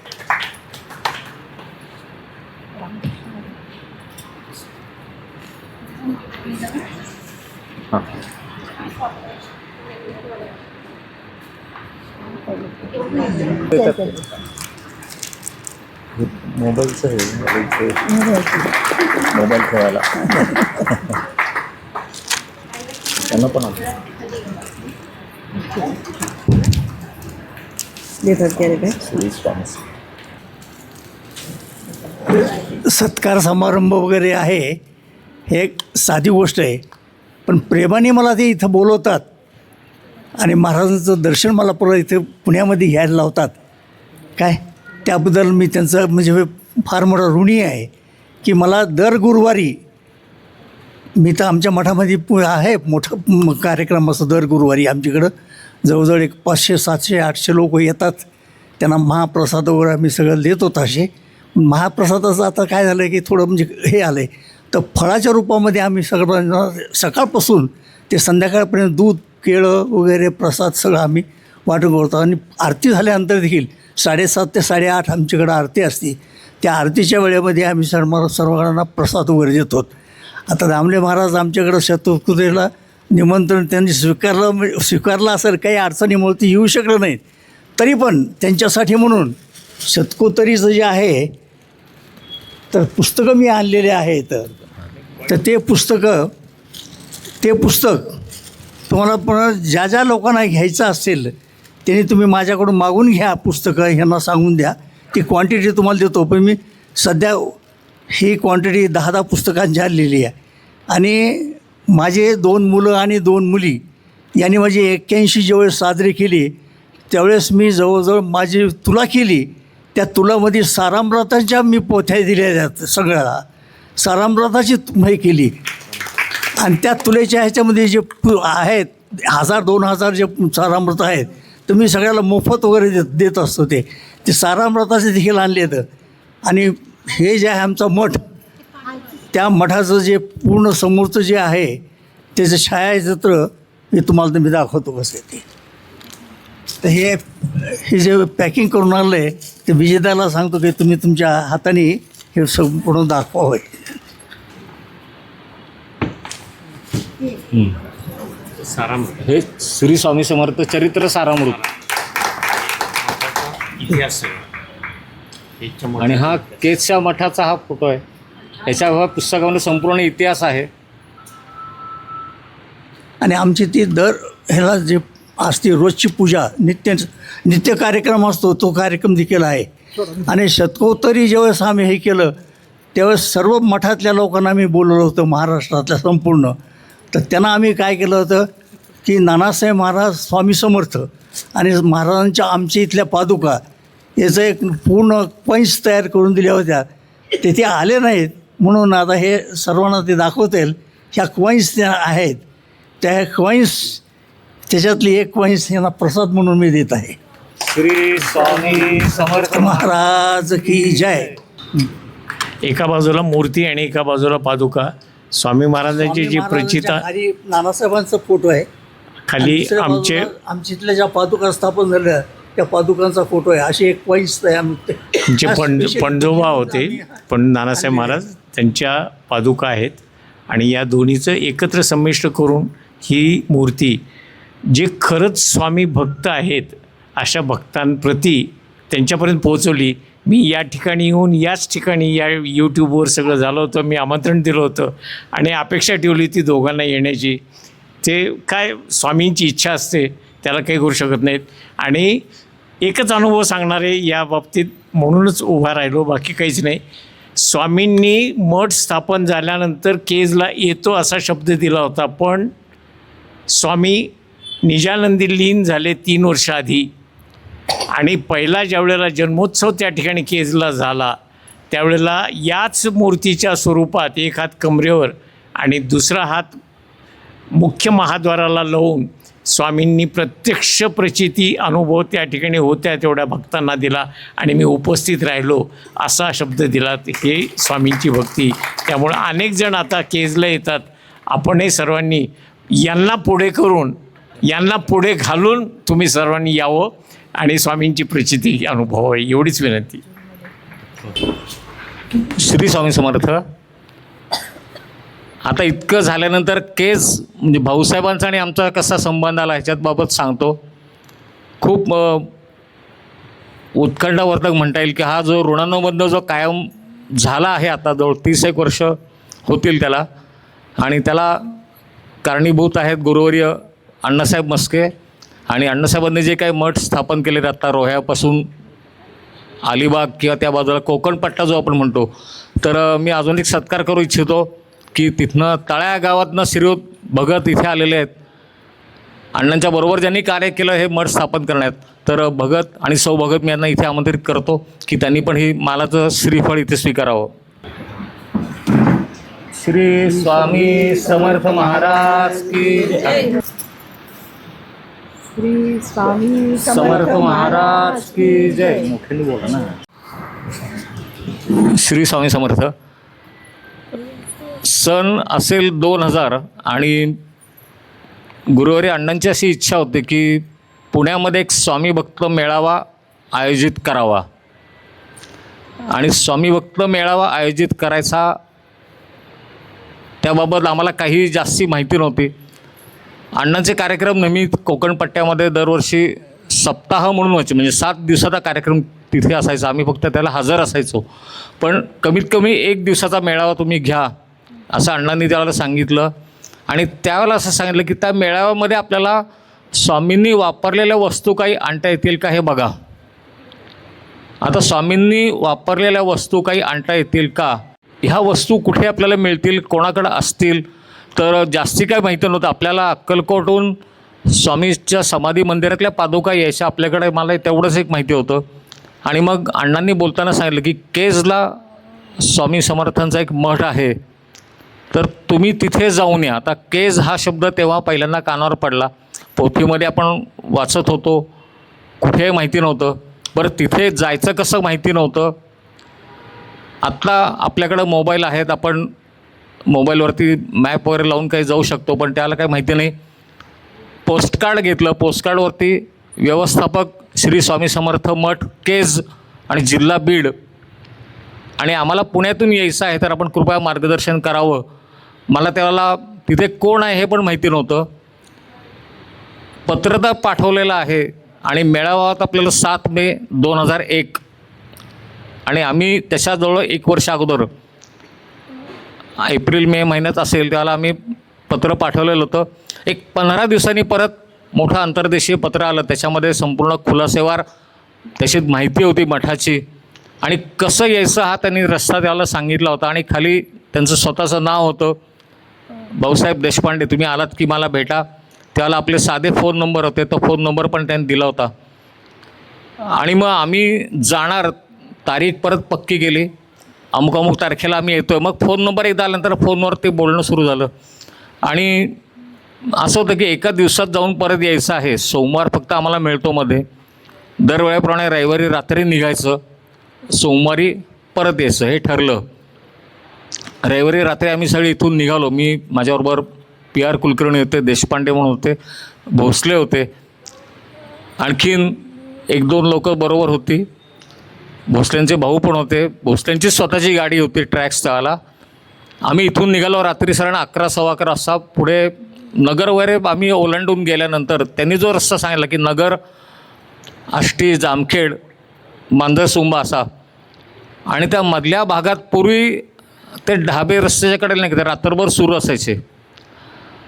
मोबाईलचं हे मोबाईल ठेवायला त्यांना पण सत्कार समारंभ वगैरे आहे हे एक साधी गोष्ट आहे पण प्रेमाने मला ते इथं बोलवतात आणि महाराजांचं दर्शन मला परत इथे पुण्यामध्ये घ्यायला लावतात काय त्याबद्दल मी त्यांचं म्हणजे फार मोठा ऋणी आहे की मला दर गुरुवारी मी तर आमच्या मठामध्ये आहे मोठं कार्यक्रम असं दर गुरुवारी आमच्याकडं जवळजवळ एक 500 700 800 लोक येतात त्यांना महाप्रसाद वगैरे आम्ही सगळं देतो तसे. महाप्रसादाचं आता काय झालं आहे की थोडं म्हणजे हे आलं आहे तर फळाच्या रूपामध्ये आम्ही सगळं सकाळपासून ते संध्याकाळपर्यंत दूध केळं वगैरे प्रसाद सगळं आम्ही वाटून करतो. आणि आरती झाल्यानंतर देखील 7:30 ते 8:30 आमच्याकडं आरती असते. त्या आरतीच्या वेळेमध्ये आम्ही सर्वांना प्रसाद वगैरे देतो. आता रामले महाराज आमच्याकडं शतुर्वेला निमंत्रण त्यांनी स्वीकारलं असेल काही अडचणीमुळे ते येऊ शकलं नाहीत तरी पण त्यांच्यासाठी म्हणून शतकोत्तरीचं जे आहे तर पुस्तकं मी आणलेले आहेत. तर ते पुस्तक तुम्हाला पुन्हा ज्या ज्या लोकांना घ्यायचं असेल त्यांनी तुम्ही माझ्याकडून मागून घ्या पुस्तकं, ह्यांना सांगून द्या. ती क्वांटिटी तुम्हाला देतो. पण मी सध्या ही क्वांटिटी 10 पुस्तकांची आणलेली आहे. आणि माझे 2 मुलं आणि 2 मुली यांनी माझी 81 ज्यावेळेस साजरी केली त्यावेळेस मी जवळजवळ माझी तुला केली. त्या तुलामध्ये सारामृतांच्या मी पोथ्या दिल्या आहेत. सगळ्याला सारामृताची हे केली. आणि त्या तुलेच्या ह्याच्यामध्ये जे आहेत 1000-2000 जे सारामृत आहेत तर मी सगळ्याला मोफत वगैरे देत असतो. ते सारामृताचे देखील आणले आहेत. आणि हे जे आहे आमचा मठ, त्या मठाचं जे पूर्ण समोरचं जे आहे त्याचं छायाचित्र मी तुम्हाला दाखवतो कसं ते. तर हे जे पॅकिंग करून आणलं आहे ते विजेत्याला सांगतो की तुम्ही तुमच्या हाताने हे संपूर्ण दाखवावं. हे श्री स्वामी समर्थ चरित्र सारामृत आणि हा केजच्या मठाचा हा फोटो आहे. याच्या पुस्तकामध्ये संपूर्ण इतिहास आहे. आणि आमची ती दर ह्याला जे असते रोजची पूजा नित्य कार्यक्रम असतो तो कार्यक्रम देखील आहे. आणि शतकोत्तरी ज्यावेळेस आम्ही हे केलं त्यावेळेस सर्व मठातल्या लोकांना आम्ही बोलवलं होतं महाराष्ट्रातल्या संपूर्ण. तर त्यांना आम्ही काय केलं होतं की नानासाहेब महाराज स्वामी समर्थ आणि महाराजांच्या आमच्या इथल्या पादुका याचं एक पूर्ण क्वाईन्स तयार करून दिल्या होत्या. ते आले नाहीत म्हणून आता हे सर्वांना ते दाखवता येईल. ह्या क्वाईन्स त्या आहेत. त्या क्वाईन्स त्याच्यातली एक क्वाईन्स यांना प्रसाद म्हणून मी देत आहे. श्री स्वामी समर्थ महाराज की जय. एका बाजूला मूर्ती आणि एका बाजूला पादुका. स्वामी महाराजांची जी प्रचिता आणि नानासाहेबांचा फोटो आहे. खाली आमचे आमच्या इथल्या ज्या पादुका स्थापन झाल्या त्या पादुकांचा फोटो आहे. अशी एक क्वाईन्स जे पणजोबा होते पण नानासाहेब महाराज त्यांच्या पादुका आहेत. आणि या दोन्हीचं एकत्र संमिश्र करून ही मूर्ती जे खरंच स्वामी भक्त आहेत अशा भक्तांप्रती त्यांच्यापर्यंत पोहोचवली. मी या ठिकाणी येऊन याच ठिकाणी या यूट्यूबवर सगळं झालं होतं. मी आमंत्रण दिलं होतं आणि अपेक्षा ठेवली ती दोघांना येण्याची. ते काय स्वामींची इच्छा असते त्याला काही करू शकत नाहीत. आणि एकच अनुभव सांगणारे या बाबतीत म्हणूनच उभा राहिलो, बाकी काहीच नाही. स्वामींनी मठ स्थापन झाल्यानंतर केजला येतो असा शब्द दिला होता. पण स्वामी निजानंदी लीन झाले 3 वर्ष आधी. आणि पहिला ज्यावेळेला जन्मोत्सव त्या ठिकाणी केजला झाला त्यावेळेला याच मूर्तीच्या स्वरूपात एक हात कमरेवर आणि दुसरा हात मुख्य महाद्वाराला लावून स्वामींनी प्रत्यक्ष प्रचिती अनुभव त्या ठिकाणी होत्या तेवढ्या भक्तांना दिला आणि मी उपस्थित राहिलो असा शब्द दिला. हे स्वामींची भक्ती. त्यामुळं अनेक जण आता केजला येतात. आपणही सर्वांनी यांना पुढे करून यांना पुढे घालून तुम्ही सर्वांनी यावं आणि स्वामींची प्रचिती अनुभवावी एवढीच विनंती. श्री स्वामी समर्थ. आता इतकं झाल्यानंतर केस म्हणजे भाऊसाहेबांचा आणि आमचा कसा संबंध आला ह्याच्यात बाबत सांगतो. खूप उत्कंठावर्धक म्हणता येईल की हा जो ऋणानुबंध जो कायम झाला आहे आता जवळ 30 वर्ष होतील त्याला. आणि त्याला कारणीभूत आहेत गुरुवर्य अण्णासाहेब मस्के. आणि अण्णासाहेबांनी जे काही मठ स्थापन केले आता रोह्यापासून अलिबाग किंवा त्या बाजूला कोकण पट्टा जो आपण म्हणतो. तर मी अजून एक सत्कार करू इच्छितो की तिथनं तळ्या गावातनं श्रीयुत भगत इथे आलेले आहेत. अण्णांच्या बरोबर ज्यांनी कार्य केलं हे मठ स्थापन करण्यात. तर भगत आणि सौ भगत मी यांना इथे आमंत्रित करतो की त्यांनी पण ही मालाचं श्रीफळ इथे स्वीकारावं. श्री स्वामी समर्थ महाराज की जय. श्री स्वामी समर्थ महाराज की जय. मोठ्याने बोला ना. श्री स्वामी समर्थ. सन असेल 2000 आणि गुरुवारी अण्णांची अशी इच्छा होती की पुण्यामध्ये एक स्वामी भक्त मेळावा आयोजित करावा. आणि स्वामी भक्त मेळावा आयोजित करायचा त्याबाबत आम्हाला काही जास्ती माहिती नव्हती. अण्णांचे कार्यक्रम नेहमी कोकण पट्ट्यामध्ये दरवर्षी सप्ताह म्हणून व्हायचे म्हणजे 7 दिवसाचा कार्यक्रम तिथे असायचं, आम्ही फक्त त्याला हजर असायचो. पण कमीत कमी 1 दिवसाचा मेळावा तुम्ही घ्या असं अण्णांनी त्यावेळेला सांगितलं. आणि त्यावेळेला असं सांगितलं की त्या मेळाव्यामध्ये आपल्याला स्वामींनी वापरलेल्या वस्तू काही आणता येतील का हे बघा. आता स्वामींनी वापरलेल्या वस्तू काही आणता येतील का, ह्या वस्तू कुठे आपल्याला मिळतील, कोणाकडं असतील, तर जास्ती काय माहिती नव्हतं आपल्याला. अक्कलकोटहून स्वामीच्या समाधी मंदिरातल्या पादुका यायच्या आपल्याकडे, मला तेवढंच एक माहिती होतं. आणि मग अण्णांनी बोलताना सांगितलं की केजला स्वामी समर्थांचा एक मठ आहे, तर तुम्ही तिथे जाऊन या. आता केज हा शब्द तेव्हा पहिल्यांदा कानावर पडला, पोथीमध्ये आपण वाचत होतो, कुठेही माहिती नव्हतं. बरं तिथे जायचं कसं माहिती नव्हतं. आत्ता आपल्याकडं मोबाईल आहेत, आपण मोबाईलवरती मॅप वगैरे लावून काही जाऊ शकतो, पण त्याला काही माहिती नाही. पोस्टकार्ड घेतलं, पोस्टकार्डवरती व्यवस्थापक श्री स्वामी समर्थ मठ केज आणि जिल्हा बीड, आणि आम्हाला पुण्यातून यायचं आहे तर आपण कृपया मार्गदर्शन करावं. मला त्याला तिथे कोण आहे हे पण माहिती नव्हतं. पत्र तर पाठवलेलं आहे आणि मेळावा आपल्याला 7 मे 2001, आणि आम्ही त्याच्याजवळ 1 वर्ष अगोदर एप्रिल मे महिन्यात असेल त्याला आम्ही पत्र पाठवलेलं होतं. एक 15 दिवसांनी परत मोठं अंतर्देशीय पत्र आलं, त्याच्यामध्ये संपूर्ण खुलासेवार त्याची माहिती होती मठाची, आणि कसं यायचं हा त्यांनी रस्ता त्याला सांगितला होता. आणि खाली त्यांचं स्वतःचं नाव होतं, भाऊसाहेब देशपांडे, तुम्ही आलात की मला भेटा. त्याला आपले साधे फोन नंबर होते, तो फोन नंबर पण त्यांनी दिला होता. आणि मग आम्ही जाणार, तारीख परत पक्की केली, अमुक अमुक तारखेला आम्ही येतो आहे. मग फोन नंबर एकदा आल्यानंतर फोनवर ते बोलणं सुरू झालं. आणि असं होतं की एका दिवसात जाऊन परत यायचं आहे. सोमवार फक्त आम्हाला मिळतो मध्ये, दरवेळेप्रमाणे रविवारी रात्री निघायचं, सोमवारी परत यायचं हे ठरलं. रविवारी रात्री आम्ही सगळे इथून निघालो. मी, माझ्याबरोबर PR कुलकर्णी होते, देशपांडे म्हणून होते, भोसले होते, आणखीन 1-2 लोक बरोबर होती, भोसल्यांचे भाऊ पण होते, भोसल्यांची स्वतःची गाडी होती ट्रॅक्स चाला. आम्ही इथून निघालो रात्री साधारण 11-11:15 वाजता. पुढे नगर वगैरे आम्ही ओलांडून गेल्यानंतर त्यांनी जो रस्ता सांगितला की नगर, आष्टी, जामखेड, मांजरसुंबा असा, आणि त्या मधल्या भागात पूर्वी ते ढाबे रस्त्याच्या कडेला नाही, ते रात्रभर सुरू असायचे.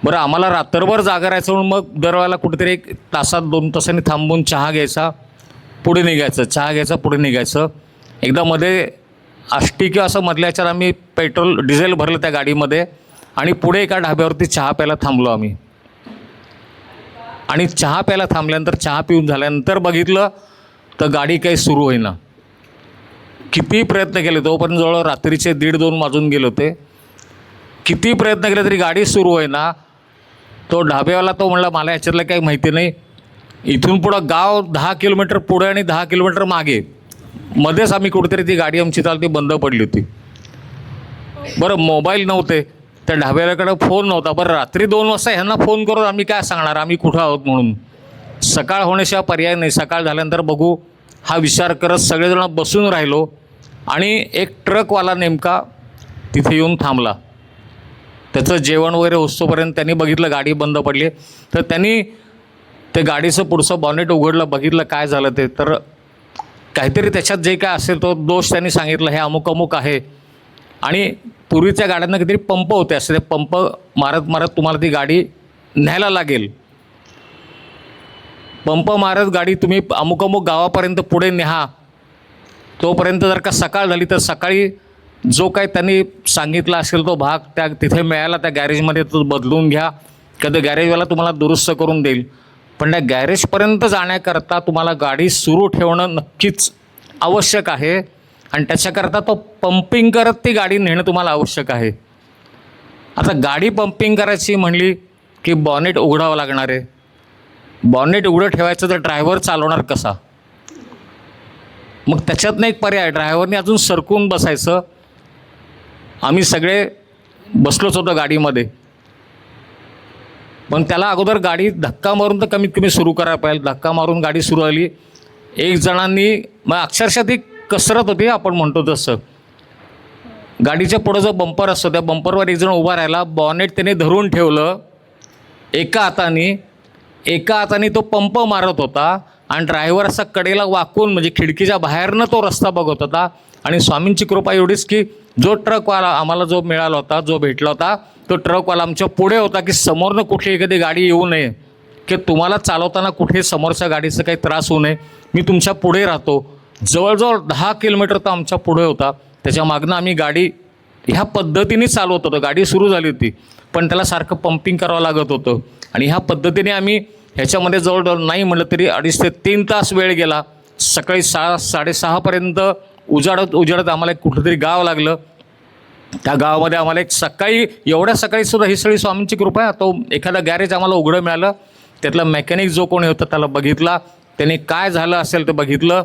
बरं आम्हाला रात्रभर जागा राहायचं म्हणून मग दरवेळेला कुठेतरी 1 तासात 2 तासांनी थांबून चहा घ्यायचा, पुढे निघायचं, चहा घ्यायचा, पुढे निघायचं. एकदा मध्ये आष्टी किंवा असं मधल्या ह्याच्यात आम्ही पेट्रोल डिझेल भरलं त्या गाडीमध्ये, आणि पुढे एका ढाब्यावरती चहा प्यायला थांबलो आम्ही. आणि चहा प्यायला थांबल्यानंतर, चहा पिऊन झाल्यानंतर बघितलं तर गाडी काही सुरू होईना. किती प्रयत्न केले, तोपर्यंत जवळ रात्रीचे 1:30-2 वाजून गेले होते. किती प्रयत्न केले तरी गाडी सुरू होईना. तो ढाब्यावाला तो म्हणला मला याच्यातलं काही माहिती नाही, इथून पुढं गाव 10 किलोमीटर पुढे आणि 10 किलोमीटर मागे, मध्येच आम्ही कुठेतरी ती गाडी आमची चालती बंद पडली होती. बरं मोबाईल नव्हते, त्या ढाब्याकडे फोन नव्हता. बरं रात्री 2 वाजता ह्यांना फोन करून आम्ही काय सांगणार आम्ही कुठं आहोत म्हणून. सकाळ होण्याशिवाय पर्याय नाही, सकाळ झाल्यानंतर बघू हा विचार करत सगळेजण बसून राहिलो. आणि एक ट्रकवाला नेमका तिथे येऊन थांबला. त्याचं जेवण वगैरे होतोपर्यंत त्यांनी बघितलं गाडी बंद पडली, तर त्यांनी ते गाडीचं पुढचं बॉनेट उघडलं, बघितलं काय झालं ते, तर काहीतरी त्याच्यात जे काय असेल तो दोष त्यांनी सांगितलं, हे अमुक अमुक आहे. आणि पूर्वीच्या गाड्यांना काहीतरी पंप होते, असे ते पंप मारत मारत तुम्हाला ती गाडी न्यायला लागेल. पंप मारत गाडी तुम्ही अमुक अमुक गावापर्यंत पुढे न्या, तोपर्यंत जर का सकाळ झाली तर सकाळी जो काय त्यांनी सांगितला असेल तो भाग त्या तिथे मिळाला त्या गॅरेजमध्ये, तो बदलून घ्या, कधी गॅरेजवाला तुम्हाला दुरुस्त करून देईल. पण त्या गॅरेजपर्यंत जाण्याकरता तुम्हाला गाडी सुरू ठेवणं नक्कीच आवश्यक आहे, आणि त्याच्याकरता तो पंपिंग करत ती गाडी नेणं तुम्हाला आवश्यक आहे. आता गाडी पंपिंग करायची म्हणली की बॉनेट उघडावं लागणार आहे. बॉनेट उघडं ठेवायचं तर ड्रायव्हर चालवणार कसा? मग त्याच्यातनं एक पर्याय, ड्रायव्हरने अजून सरकून बसायचं. आम्ही सगळे बसलोच होतो गाडीमध्ये, पण त्याला अगोदर गाडी धक्का मारून तर कमीत कमी सुरू करायला पाहिजे. धक्का मारून गाडी सुरू आली. एक जणांनी, मग अक्षरशः ती कसरत होती आपण म्हणतो तसं. गाडीच्या पुढं जो बंपर असतो त्या बंपरवर एक जण उभा राहिला, बॉनेट त्याने धरून ठेवलं एका हाताने तो पंप मारत होता, आणि ड्रायव्हर असा कडेला वाकून म्हणजे खिडकीच्या बाहेरनं तो रस्ता बघत होता. आणि स्वामींची कृपा एवढीच की जो ट्रकवाला आम्हाला जो मिळाला होता, जो भेटला होता, तो ट्रकवाला आमच्या पुढे होता की समोरनं कुठली एखादी गाडी येऊ नये, की तुम्हाला चालवताना कुठे समोरच्या गाडीचा काही त्रास होऊ नये, मी तुमच्या पुढे राहतो. जवळजवळ 10 किलोमीटर तर आमच्या पुढे होता. त्याच्या मागनं आम्ही गाडी ह्या पद्धतीने चालवत होतो. गाडी सुरू झाली होती पण त्याला सारखं पंपिंग करावं लागत होतं. आणि ह्या पद्धतीने आम्ही ह्याच्यामध्ये जवळजवळ नाही म्हटलं तरी 2.5 ते 3 तास वेळ गेला. सकाळी 6-6:30पर्यंत उजाडत आम्हाला एक कुठंतरी गाव लागलं. त्या गावामध्ये आम्हाला एक सकाळी एवढ्या सकाळीसुद्धा ही सगळी स्वामींची कृपा आहे. तो एखादा गॅरेज आम्हाला उघडं मिळालं. त्यातला मेकॅनिक जो कोणी होता त्याला बघितला, त्याने काय झालं असेल ते बघितलं,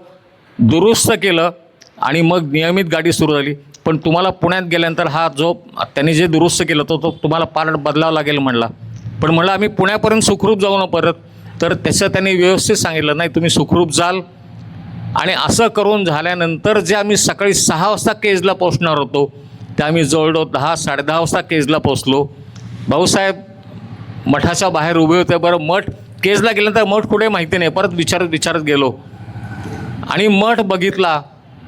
दुरुस्त केलं आणि मग नियमित गाडी सुरू झाली. पण तुम्हाला पुण्यात गेल्यानंतर हा जो त्यांनी जे दुरुस्त केलं तो तुम्हाला पार्ट बदलावा लागेल म्हणला. पण म्हणलं आम्ही पुण्यापर्यंत सुखरूप जाऊ ना परत. तर त्याचं त्यांनी व्यवस्थित सांगितलं, नाही तुम्ही सुखरूप जाल. आणि असं करून झाल्यानंतर जे आम्ही सकाळी 6 वाजता केजला पोहोचणार होतो ते आम्ही जवळजवळ 10-10:30 वाजता केजला पोहोचलो. भाऊसाहेब मठाच्या बाहेर उभे होते. बरं मठ केजला गेल्यानंतर मठ कुठे माहिती नाही, परत विचारत गेलो आणि मठ बघितला.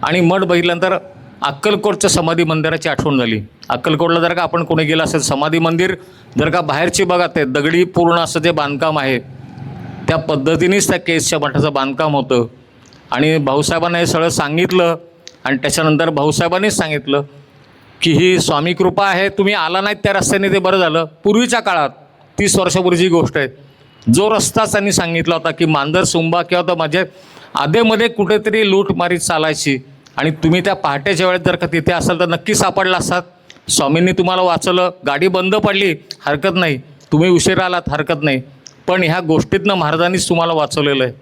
आणि मठ बघितल्यानंतर अक्कलकोटच्या समाधी मंदिराची आठवण झाली. अक्कलकोटला जर का आपण कोणी गेलं असेल समाधी मंदिर जर का बाहेरची बघा ते दगडी पूर्ण असं जे बांधकाम आहे त्या पद्धतीनेच त्या केजच्या मठाचं बांधकाम होतं. आणि भाऊसाहेबांना हे सगळं सांगितलं आणि त्याच्यानंतर भाऊसाहेबांनीच सांगितलं की ही स्वामी कृपा आहे, तुम्ही आला नाहीत त्या रस्त्याने ते बरं झालं. पूर्वीच्या काळात 30 वर्षापूर्वीची गोष्ट आहे, जो रस्ता त्यांनी सांगितला होता की मांजर सुंबा किंवा तर म्हणजे आधेमध्ये कुठेतरी लूटमारी चालायची आणि तुम्ही त्या पहाटेच्या वेळेत जर का तिथे असाल तर नक्की सापडला असतात. स्वामींनी तुम्हाला वाचवलं. गाडी बंद पडली हरकत नाही, तुम्ही उशिरा आलात हरकत नाही, पण ह्या गोष्टीतनं महाराजांनीच तुम्हाला वाचवलेलं आहे.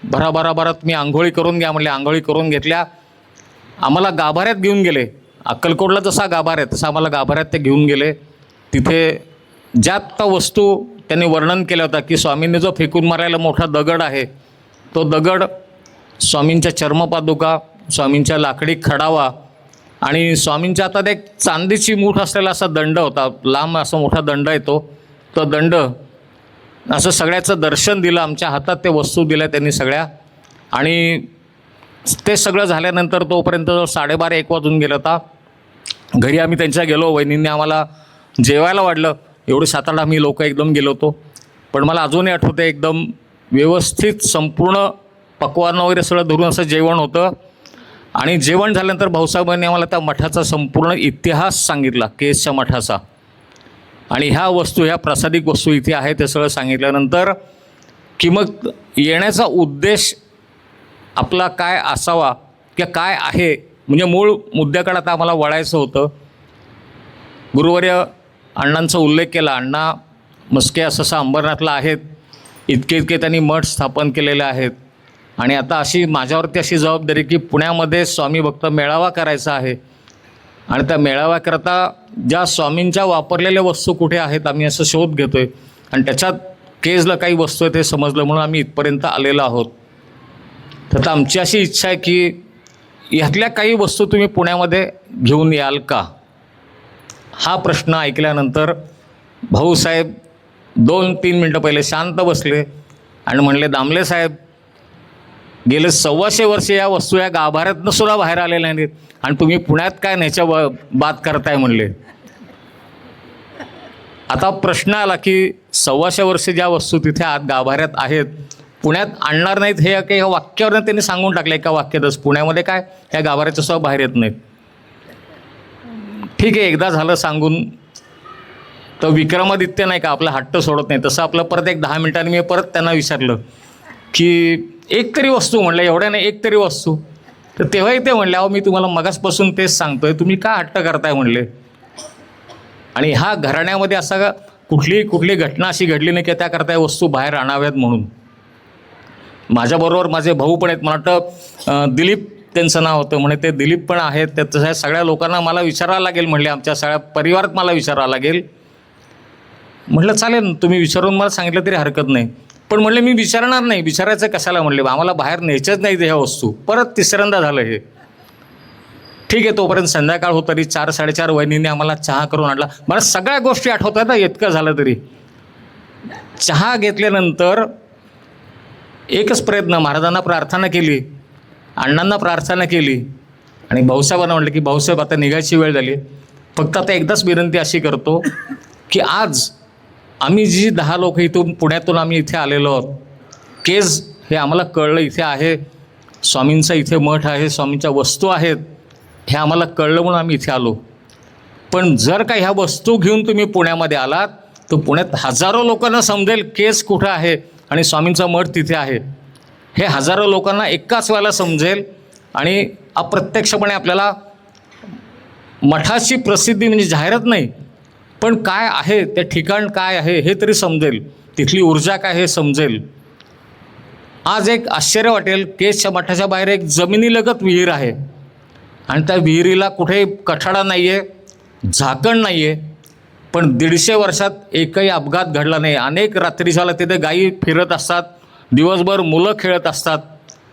भराभरा तुम्ही आंघोळी करून घ्या म्हणले. आंघोळी करून घेतल्या. आम्हाला गाभाऱ्यात घेऊन गेले. अक्कलकोटला जसा गाभार आहे तसा आम्हाला गाभाऱ्यात ते घेऊन गेले. तिथे ज्या त्या वस्तू त्यांनी वर्णन केलं होतं की स्वामींनी जो फेकून मारायला मोठा दगड आहे तो दगड, स्वामींच्या चर्मपादुका, स्वामींच्या लाकडी खडावा आणि स्वामींच्या हातात एक चांदीची मूठ असलेला असा दंड होता. लांब असा मोठा दंड आहे तो दंड असं सगळ्याचं दर्शन दिलं. आमच्या हातात ते वस्तू दिल्या त्यांनी सगळ्या. आणि ते सगळं झाल्यानंतर तोपर्यंत 12:30-1 वाजून गेलं होता. घरी आम्ही त्यांच्या गेलो. वहिनींनी आम्हाला जेवायला वाढलं. एवढे 7-8 आम्ही लोक एकदम गेलो होतो. पण मला अजूनही आठवतं एकदम व्यवस्थित संपूर्ण पक्वान वगैरे सगळं धरून असं जेवण होतं. आणि जेवण झाल्यानंतर भाऊसाहेबांनी आम्हाला त्या मठाचा संपूर्ण इतिहास सांगितला, केजच्या मठाचा. आणि ह्या वस्तू, ह्या प्रसादिक वस्तू इथे आहेत ते सगळं सांगितल्यानंतर की मग येण्याचा उद्देश आपला काय असावा किंवा काय आहे, म्हणजे मूळ मुद्द्याकडे आता आम्हाला वळायचं होतं. गुरुवर्य अण्णांचा उल्लेख केला. अण्णा मस्के असं अंबरनाथला आहेत. इतके त्यांनी मठ स्थापन केलेले आहेत. आणि आता अशी माझ्यावरती अशी जबाबदारी की पुण्यामध्ये स्वामी भक्त मेळावा करायचा आहे. आणि त्या मेळाव्याकरता ज्या स्वामींच्या वापरलेल्या वस्तू कुठे आहेत आम्ही असं शोध घेतो आहे. आणि त्याच्यात केजला काही वस्तू आहे ते समजलं म्हणून आम्ही इथपर्यंत आलेलो आहोत. तर आमची अशी इच्छा आहे की ह्यातल्या काही वस्तू तुम्ही पुण्यामध्ये घेऊन याल का, हा प्रश्न ऐकल्यानंतर भाऊसाहेब 2-3 मिनटं पहिले शांत बसले आणि म्हणले, दामले साहेब गेले 125 वर्षे या वस्तू या गाभाऱ्यातनं सुद्धा बाहेर आलेल्या नाहीत आणि तुम्ही पुण्यात काय न्यायच्या बात करताय म्हणले. आता प्रश्न आला की 125 वर्षे ज्या वस्तू तिथे आत गाभाऱ्यात आहेत पुण्यात आणणार नाहीत हे काही वाक्यावरनं त्यांनी सांगून टाकलं. एका वाक्यातच पुण्यामध्ये काय ह्या गाभाऱ्याच्या सुद्धा बाहेर येत नाहीत. ठीक आहे, एकदा झालं सांगून. तर विक्रमादित्य नाही का आपला हट्ट सोडत नाही तसं आपलं परत एक 10 मिनिटांनी मी परत त्यांना विचारलं की एक तरी वस्तू म्हणलं, एवढ्या नाही एक तरी वस्तू. तर तेव्हाही ते म्हणले, अहो मी तुम्हाला मगासपासून तेच सांगतोय, तुम्ही का हट्ट करताय म्हणले. आणि ह्या घराण्यामध्ये असा कुठली घटना अशी घडली नाही की त्याकरता वस्तू बाहेर आणाव्यात म्हणून. माझ्याबरोबर माझे भाऊ पण आहेत. मला वाटतं दिलीप त्यांचं नाव होतं म्हणे, ते दिलीप पण आहेत. त्याच्या सगळ्या लोकांना मला विचारावं लागेल म्हणले, आमच्या सगळ्या परिवारात मला विचारावं लागेल. म्हटलं चालेल, तुम्ही विचारून मला सांगितलं तरी हरकत नाही. पण म्हणले मी विचारणार नाही. विचारायचं कशाला म्हणले, आम्हाला बाहेर न्यायच्याच नाही ह्या वस्तू. परत 3ऱ्यांदा झालं हे. ठीक आहे, तोपर्यंत संध्याकाळ होत तरी 4-4:30 वहिनीने आम्हाला चहा करून आणला. मला सगळ्या गोष्टी आठवतात ना, इतकं झालं तरी. चहा घेतल्यानंतर एकच प्रयत्न, महाराजांना प्रार्थना केली, अण्णांना प्रार्थना केली आणि भाऊसाहेबांना म्हटलं की भाऊसाहेब आता निघायची वेळ झाली, फक्त आता एकदाच विनंती अशी करतो की आज आम्ही जी 10 लोक इथून पुण्यातून आम्ही इथे आलेलो आहोत, केज हे आम्हाला कळलं इथे आहे, स्वामींचा इथे मठ आहे, स्वामींच्या वस्तू आहेत, हे आम्हाला कळलं म्हणून आम्ही इथे आलो. पण जर का ह्या वस्तू घेऊन तुम्ही पुण्यामध्ये आलात तर पुण्यात हजारो लोकांना समजेल केस कुठं आहे आणि स्वामींचा मठ तिथे आहे. हे हजारो लोकांना एकाच वेळेला समजेल आणि अप्रत्यक्षपणे आपल्याला मठाची प्रसिद्धी म्हणजे जाहिरात नाही, पण काय आहे ते ठिकाण काय आहे हे तरी समजेल, तिथली ऊर्जा काय हे समजेल. आज एक आश्चर्य वाटेल, केसच्या मठाच्या बाहेर एक जमिनीलगत विहीर आहे आणि त्या विहिरीला कुठे कठाडा नाही आहे, झाकण नाही आहे, पण 150 वर्षात एकही अपघात घडला नाही. अनेक रात्री झाला तिथे गायी फिरत असतात, दिवसभर मुलं खेळत असतात,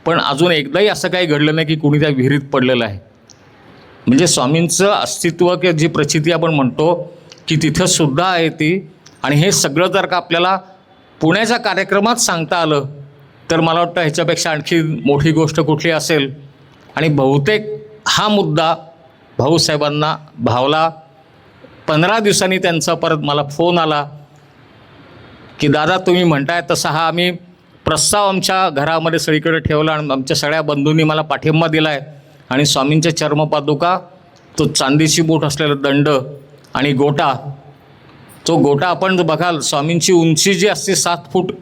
पण अजून एकदाही असं काही घडलं नाही की कुणी त्या विहिरीत पडलेलं आहे. म्हणजे स्वामींचं अस्तित्व किंवा जी प्रचिती आपण म्हणतो की तिथंसुद्धा आहे ती. आणि हे सगळं जर का आपल्याला पुण्याच्या कार्यक्रमात सांगता आलं तर मला वाटतं ह्याच्यापेक्षा आणखी मोठी गोष्ट कुठली असेल. आणि बहुतेक हा मुद्दा भाऊसाहेबांना भावला. 15 दिवसांनी त्यांचा परत मला फोन आला की दादा तुम्ही म्हणताय तसा हा आम्ही प्रस्ताव आमच्या घरामध्ये सगळीकडे ठेवला आणि आमच्या सगळ्या बंधूंनी मला पाठिंबा दिला आहे आणि स्वामींच्या चर्मपादुका, तो चांदीची बोट असलेला दंड आणि गोटा, तो गोटा आपण बघाल स्वामींची उंची जी असते 7 फूट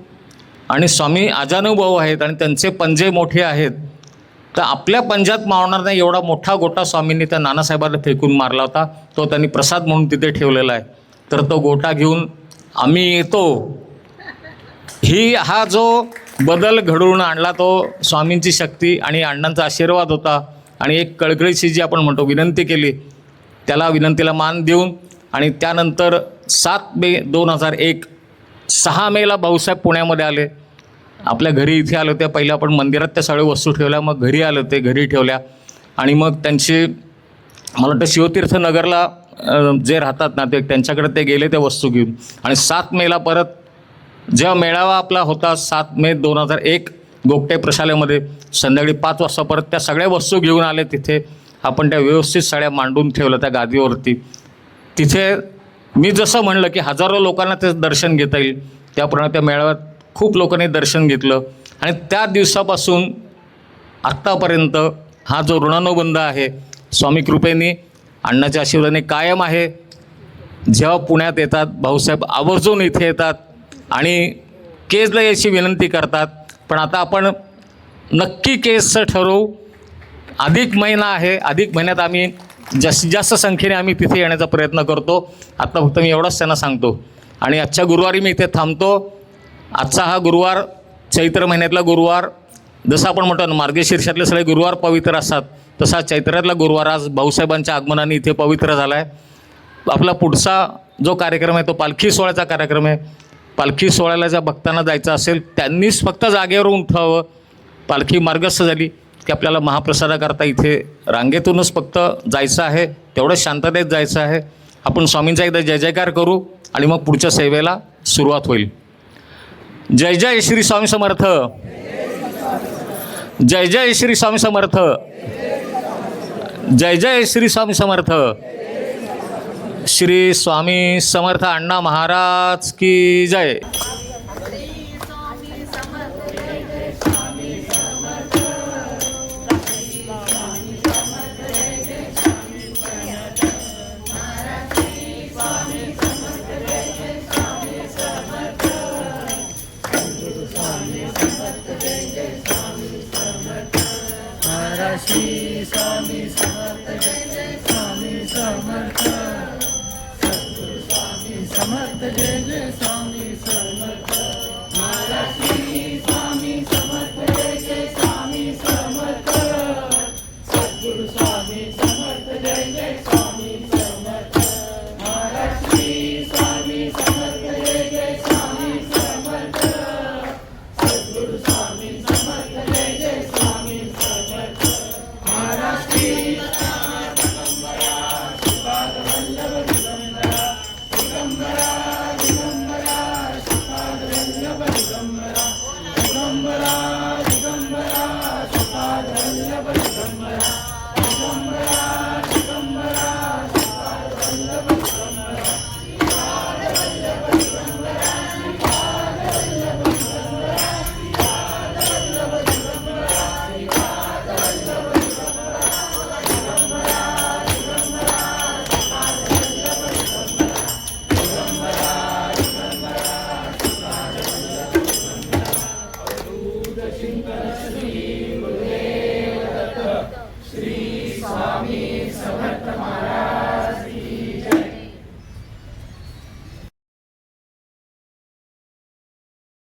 आणि स्वामी अजानुभव आहेत आणि त्यांचे पंजे मोठे आहेत, तर आपल्या पंजात मावणार नाही एवढा मोठा गोटा स्वामींनी त्या नानासाहेबांना फेकून मारला होता. तो त्यांनी प्रसाद म्हणून तिथे ठेवलेला आहे. तर तो गोटा घेऊन आम्ही येतो. हा जो बदल घडवून आणला तो स्वामींची शक्ती आणि अण्णांचा आशीर्वाद होता. आणि एक कळकळीची जी आपण म्हणतो विनंती केली, त्याला विनंतीला मान देऊन आणि त्यानंतर 7 मे 2001 6 मेला भाऊसाहेब पुण्यामध्ये आले. आपल्या घरी इथे आले होते. पहिल्या आपण मंदिरात त्या सगळ्या वस्तू ठेवल्या, मग घरी आले होते, घरी ठेवल्या आणि मग त्यांची मला वाटतं शिवतीर्थनगरला जे राहतात ना ते त्यांच्याकडे ते गेले त्या वस्तू घेऊन. आणि 7 मेला परत जेव्हा मेळावा आपला होता 7 मे 2001 गोगटे प्रशालेमध्ये संध्याकाळी 5 वाजता परत त्या सगळ्या वस्तू घेऊन आले. तिथे आपण त्या व्यवस्थित सगळ्या मांडून ठेवल्या त्या गादीवरती. तिथे मी जसं म्हणलं की हजारो लोकांना ते दर्शन घेता येईल त्याप्रमाणे त्या मेळाव्यात खूप लोकांनी दर्शन घेतलं. आणि त्या दिवसापासून आत्तापर्यंत हा जो ऋणानुबंध आहे स्वामी कृपेने अण्णाच्या आशीर्वादाने कायम आहे. जेव्हा पुण्यात येतात भाऊसाहेब आवर्जून इथे येतात आणि केजला याची विनंती करतात. पण आता आपण नक्की केजचं ठरवू. अधिक महिना आहे, अधिक महिन्यात आम्ही जास्तीत जास्त संख्येने आम्ही तिथे येण्याचा प्रयत्न करतो. आत्ता फक्त मी एवढंच त्यांना सांगतो. आणि आजच्या गुरुवारी मी इथे थांबतो. आजचा हा गुरुवार चैत्र महिन्यातला गुरुवार, जसं आपण म्हणतो ना मार्गशीर्षातले सगळे गुरुवार पवित्र असतात, तसा चैत्रातला गुरुवार आज भाऊसाहेबांच्या आगमनाने इथे पवित्र झाला आहे. आपला पुढचा जो कार्यक्रम आहे तो पालखी सोहळ्याचा कार्यक्रम आहे. पालखी सोहळ्याला ज्या भक्तांना जायचं असेल त्यांनीच फक्त जागेवर उठावं. पालखी मार्गस्थ झाली की आपल्याला महाप्रसादाकरता इथे रांगेतूनच फक्त जायचं आहे, तेवढं शांततेत जायचं आहे. आपण स्वामींचा एकदा जय जयकार करू आणि मग पुढच्या सेवेला सुरुवात होईल. जय जय श्री स्वामी समर्थ. जय जय श्री स्वामी समर्थ. जय जय श्री स्वामी समर्थ. श्री स्वामी समर्थ अण्णा महाराज की जय. श्री स्वामी समर्थ जय जय स्वामी समर्थ. सद्गुरु स्वामी समर्थ जय जय.